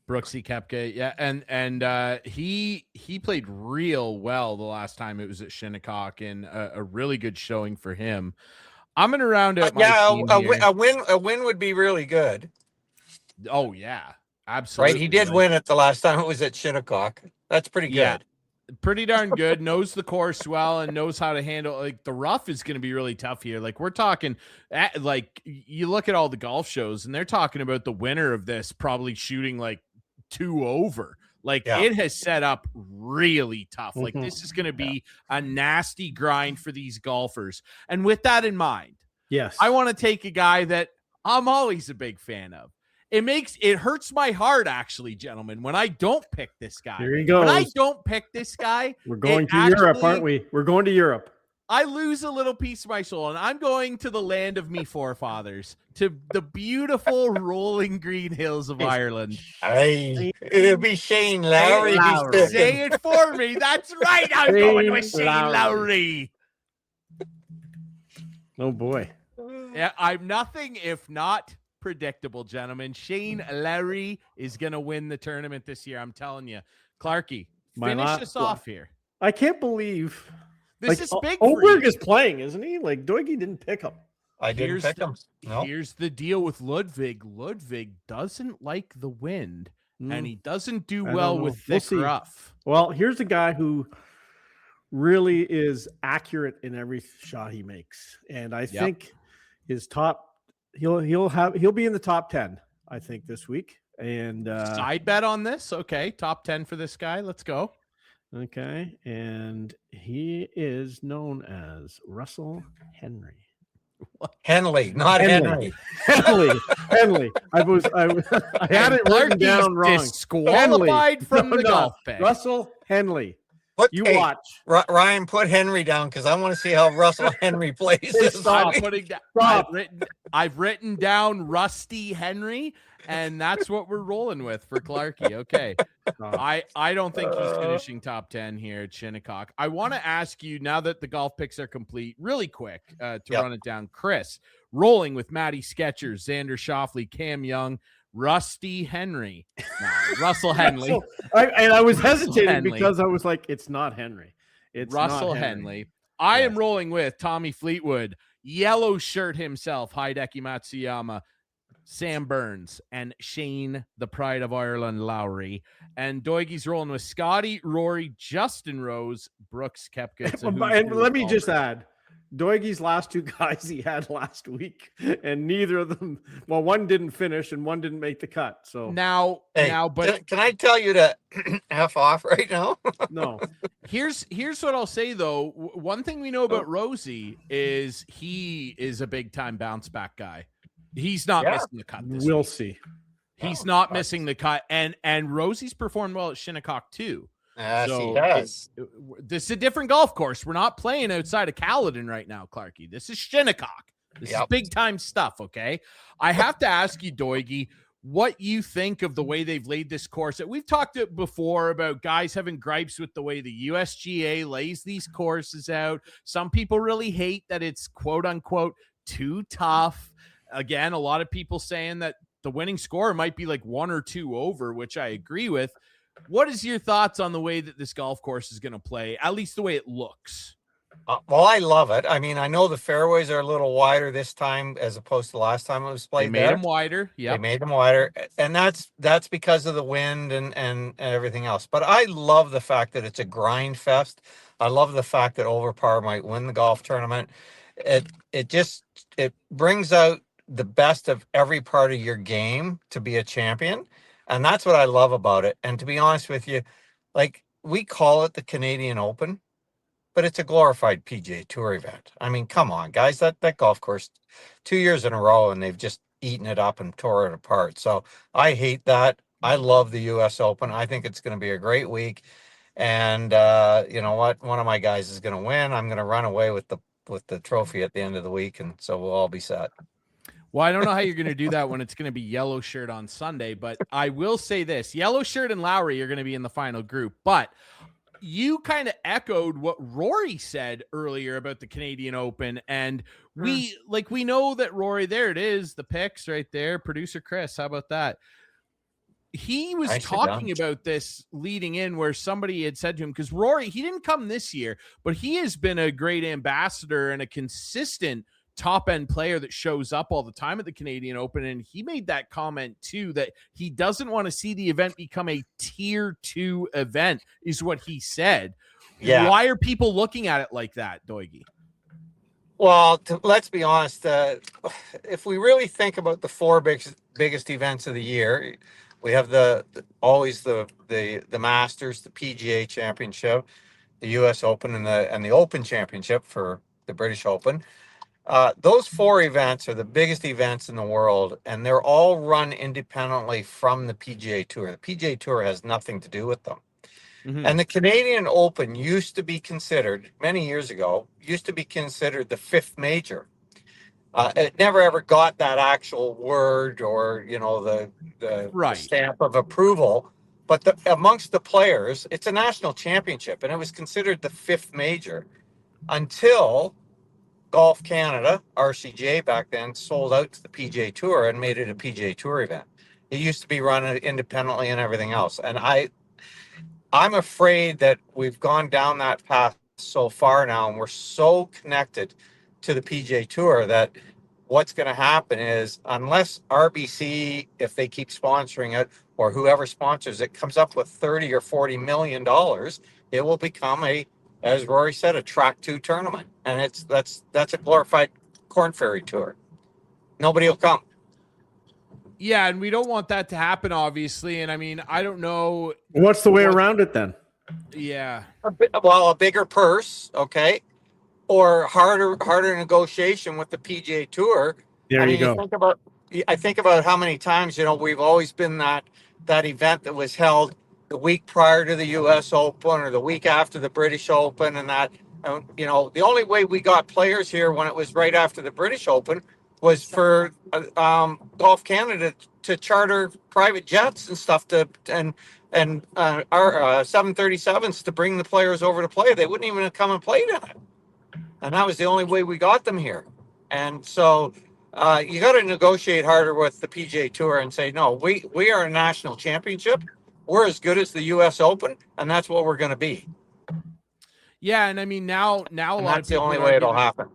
Brooksy Koepka. Yeah. And he played real well the last time it was at Shinnecock, and a really good showing for him. I'm going to round out my team here. A win would be really good. Oh, yeah. Absolutely. Right? He did win it the last time it was at Shinnecock. That's pretty good. Yeah. Pretty darn good. Knows the course well and knows how to handle. Like, the rough is going to be really tough here. Like, we're talking, like, you look at all the golf shows and they're talking about the winner of this probably shooting like 2 over. Like, Yeah. it has set up really tough. Like, this is going to be a nasty grind for these golfers. And with that in mind, Yes. I want to take a guy that I'm always a big fan of. It hurts my heart, actually, gentlemen, when I don't pick this guy. Here he goes. When I don't pick this guy, We're going to Europe, aren't we? We're going to Europe. I lose a little piece of my soul, and I'm going to the land of me forefathers, to the beautiful rolling green hills of Ireland. Hey, it'll be Shane Lowry. Lowry. Say it for me. That's right. I'm going with Shane Lowry. Lowry. Oh, boy. Yeah, I'm nothing if not predictable, gentlemen. Shane Lowry is going to win the tournament this year. I'm telling you. Clarkey, finish us off here. I can't believe This is big for Oberg you. is playing, isn't he? Like, Doigi didn't pick him. I didn't pick him. No. Here's the deal with Ludwig. Ludwig doesn't like the wind, and he doesn't do I well don't know. with We'll thick see. rough. Well, here's a guy who really is accurate in every shot he makes, and I think his top he'll be in the top 10. I think this week, and Side bet on this. Okay, top 10 for this guy. Let's go. okay, and he is known as Russell Henry. Henley, not Henry. Henley. I had it written Clarkey's down wrong. disqualified from the No, golf peg. Russell Henley. watch. Ryan, put Henry down because I want to see how Russell Henry plays this. Stop. I've written down Rusty Henry, and that's what we're rolling with for Clarkey. Okay. I don't think he's finishing top 10 here at Shinnecock. I want to ask you, now that the golf picks are complete, really quick to run it down. Chris, rolling with Matty Sketchers, Xander Schauffele, Cam Young, Rusty Henry. No, Russell Henley. So, I was hesitating because I was like, it's not Henry. It's Russell not Henley. I am rolling with Tommy Fleetwood, yellow shirt himself, Hideki Matsuyama, Sam Burns, and Shane, the Pride of Ireland, Lowry. And Doigie's rolling with Scotty, Rory, Justin Rose, Brooks Koepka. And let me just add, Doigie's last two guys he had last week, and neither of them, well, one didn't finish and one didn't make the cut. So but can I tell you to F off right now? No. Here's what I'll say though. One thing we know about Rosie is he is a big time bounce back guy. He's not missing the cut. We'll see. He's not missing the cut, and Rosie's performed well at Shinnecock too. He does. This is a different golf course. We're not playing outside of Caledon right now, Clarkey. This is Shinnecock. This is big time stuff, okay? I have to ask you, Doigie, what you think of the way they've laid this course. We've talked before about guys having gripes with the way the USGA lays these courses out. Some people really hate that it's quote-unquote too tough. Again, a lot of people saying that the winning score might be like 1 or 2 over, which I agree with. What is your thoughts on the way that this golf course is going to play, at least the way it looks? Well, I love it. I mean, I know the fairways are a little wider this time as opposed to last time it was played. They made them wider. Yeah, they made them wider, and that's because of the wind and everything else. But I love the fact that it's a grind fest. I love the fact that Overpar might win the golf tournament. It brings out the best of every part of your game to be a champion. And that's what I love about it. And to be honest with you, like, we call it the Canadian Open, but it's a glorified PGA Tour event. I mean, come on, guys, that golf course 2 years in a row, and they've just eaten it up and tore it apart. So I hate that. I love the US Open. I think it's going to be a great week. And you know what? One of my guys is going to win. I'm going to run away with the trophy at the end of the week. And so we'll all be set. Well, I don't know how you're going to do that when it's going to be yellow shirt on Sunday, but I will say this: yellow shirt and Lowry are going to be in the final group. But you kind of echoed what Rory said earlier about the Canadian Open. And we know that Rory, there it is, the picks right there. Producer Chris, how about that? He was talking about this leading in, where somebody had said to him, because Rory, he didn't come this year, but he has been a great ambassador and a consistent top end player that shows up all the time at the Canadian Open. And he made that comment too, that he doesn't want to see the event become a tier 2 event, is what he said. Yeah. Why are people looking at it like that, Doigie? Well, let's be honest. If we really think about the 4 biggest events of the year, we have always the Masters, the PGA Championship, the US Open, and the Open Championship for the British Open. Those 4 events are the biggest events in the world, and they're all run independently from the PGA Tour. The PGA Tour has nothing to do with them. Mm-hmm. And the Canadian Open used to be considered, many years ago, the 5th major. It never ever got that actual word or, the stamp of approval. But amongst the players, it's a national championship, and it was considered the 5th major until Golf Canada, RCJ back then, sold out to the PGA Tour and made it a PGA Tour event. It used to be run independently and everything else. And I'm afraid that we've gone down that path so far now, and we're so connected to the PGA Tour that what's going to happen is, unless RBC, if they keep sponsoring it, or whoever sponsors it, comes up with $30 or $40 million, it will become as Rory said, a track 2 tournament. And that's a glorified Corn Ferry Tour. Nobody will come. Yeah, and we don't want that to happen, obviously. And I mean, I don't know. What's the way around it then? Yeah. A bigger purse, okay, or harder negotiation with the PGA Tour. There you go. I think about how many times, we've always been that event that was held the week prior to the U.S. Open or the week after the British Open, and that, the only way we got players here when it was right after the British Open was for Golf Canada to charter private jets and stuff and our 737s to bring the players over to play. They wouldn't even have come and played in it, and that was the only way we got them here. And so you got to negotiate harder with the PGA Tour and say, no, we are a national championship. We're as good as the U.S. Open, and that's what we're going to be. Yeah, and I mean now a lot of people, that's the only way it'll happen.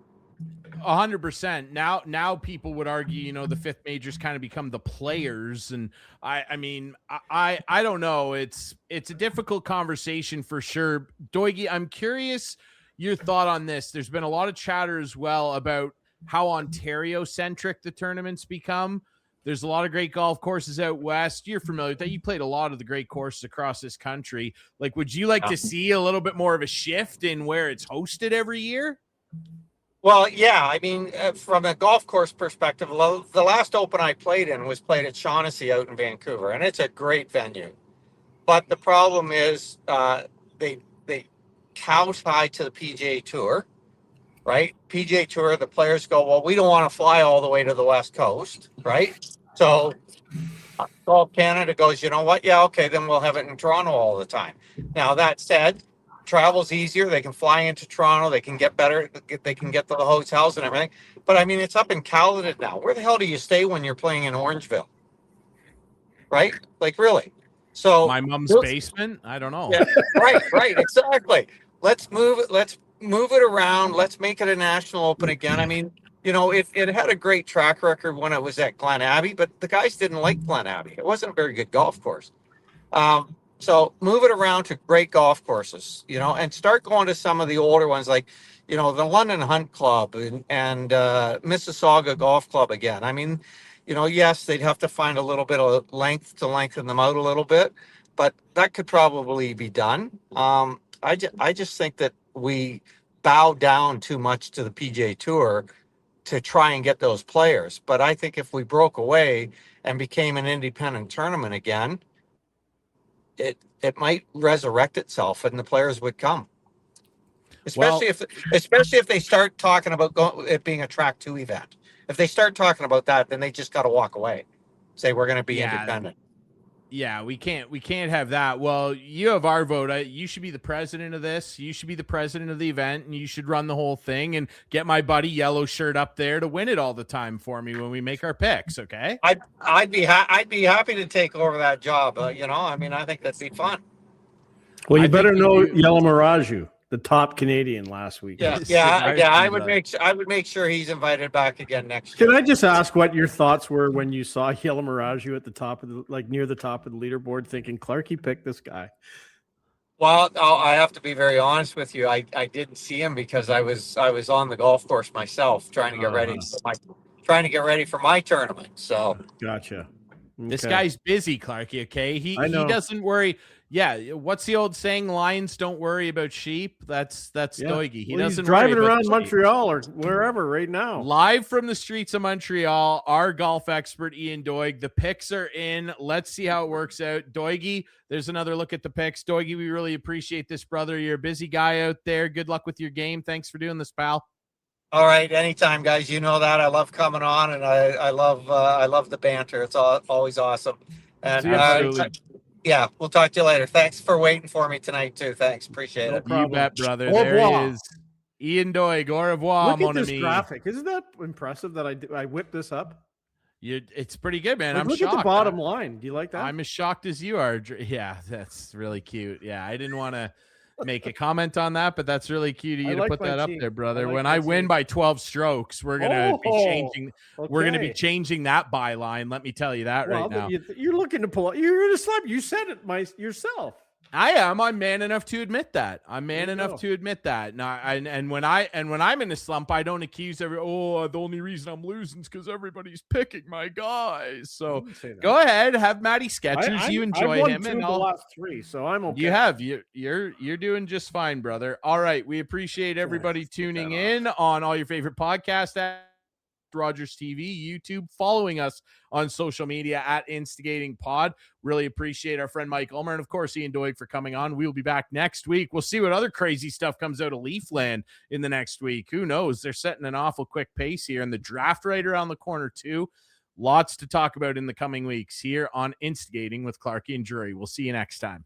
100%. Now people would argue, the fifth majors kind of become the players, and I mean I don't know. It's a difficult conversation for sure. Doig, I'm curious your thought on this. There's been a lot of chatter as well about how Ontario centric the tournaments become. There's a lot of great golf courses out west. You're familiar with that. You played a lot of the great courses across this country. Like, would you like to see a little bit more of a shift in where it's hosted every year? Well, yeah. I mean, from a golf course perspective, the last Open I played in was played at Shaughnessy out in Vancouver, and it's a great venue. But the problem is they cow tie to the PGA Tour, right? PGA Tour, the players go, well, we don't want to fly all the way to the West Coast, right? So Golf Canada goes, you know what? Yeah, okay, then we'll have it in Toronto all the time. Now, that said, travel's easier. They can fly into Toronto. They can get better. They can get to the hotels and everything. But, I mean, it's up in Caledon now. Where the hell do you stay when you're playing in Orangeville? Right? Like, really? So my mom's basement? I don't know. Yeah, right, exactly. Let's move it around. Let's make it a national Open again. I mean, it had a great track record when it was at Glen Abbey, but the guys didn't like Glen Abbey. It wasn't a very good golf course. So move it around to great golf courses, and start going to some of the older ones like, the London Hunt Club and Mississauga Golf Club again. I mean, yes, they'd have to find a little bit of length to lengthen them out a little bit, but that could probably be done. I just think that we bow down too much to the PGA Tour to try and get those players. But I think if we broke away and became an independent tournament again, it might resurrect itself and the players would come. Especially if they start talking about it being a track 2 event. If they start talking about that, then they just got to walk away. Say we're going to be independent. Yeah, we can't have that. Well, you have our vote. You should be the president of this. You should be the president of the event, and you should run the whole thing and get my buddy Yellow Shirt up there to win it all the time for me when we make our picks. Okay? I'd be happy to take over that job. I mean, I think that'd be fun. Well, you better know Yellow Miraju, the top Canadian last week. Yeah. I would make sure he's invited back again next year. Can I just ask what your thoughts were when you saw Yellow Miraju at the top of near the top of the leaderboard, thinking Clarkey picked this guy? Well, I have to be very honest with you. I didn't see him because I was on the golf course myself trying to get ready for my tournament. So gotcha. Okay. This guy's busy, Clarkey. Okay, he doesn't worry. Yeah, what's the old saying? Lions don't worry about sheep. That's Doig. He's driving around Montreal or wherever right now. Live from the streets of Montreal, our golf expert Ian Doig. The picks are in. Let's see how it works out. Doig, there's another look at the picks. Doig, we really appreciate this, brother. You're a busy guy out there. Good luck with your game. Thanks for doing this, pal. All right, anytime, guys. You know that I love coming on, and I love the banter. It's always awesome. And yeah, we'll talk to you later. Thanks for waiting for me tonight, too. Thanks. Appreciate it. You bet, brother. There he is. Ian Doig. Au revoir, mon ami. Look at this graphic. Isn't that impressive that I whipped this up? It's pretty good, man. I'm look shocked. Look at the bottom line. Do you like that? I'm as shocked as you are. Yeah, that's really cute. Yeah, I didn't want to make a comment on that, but that's really cute of you to put that up there, brother. When I win by 12 strokes, we're gonna be changing. Okay. We're gonna be changing that byline. Let me tell you that right now. You're looking to pull. You're gonna slap. You said it yourself. I am. I'm man enough to admit that. I'm man enough to admit that. And when I'm in a slump, I don't accuse the only reason I'm losing is because everybody's picking my guys. So go ahead, have Matty Skechers. You enjoy him, and I'll last 3, so I'm okay. You have you're doing just fine, brother. All right, we appreciate everybody tuning in on all your favorite podcast Rogers TV, YouTube, following us on social media at Instigating Pod. Really appreciate our friend Mike Ulmer and, of course, Ian Doig for coming on. We'll be back next week. We'll see what other crazy stuff comes out of Leafland in the next week. Who knows? They're setting an awful quick pace here, and the draft right around the corner, too. Lots to talk about in the coming weeks here on Instigating with Clarkey and Drury. We'll see you next time.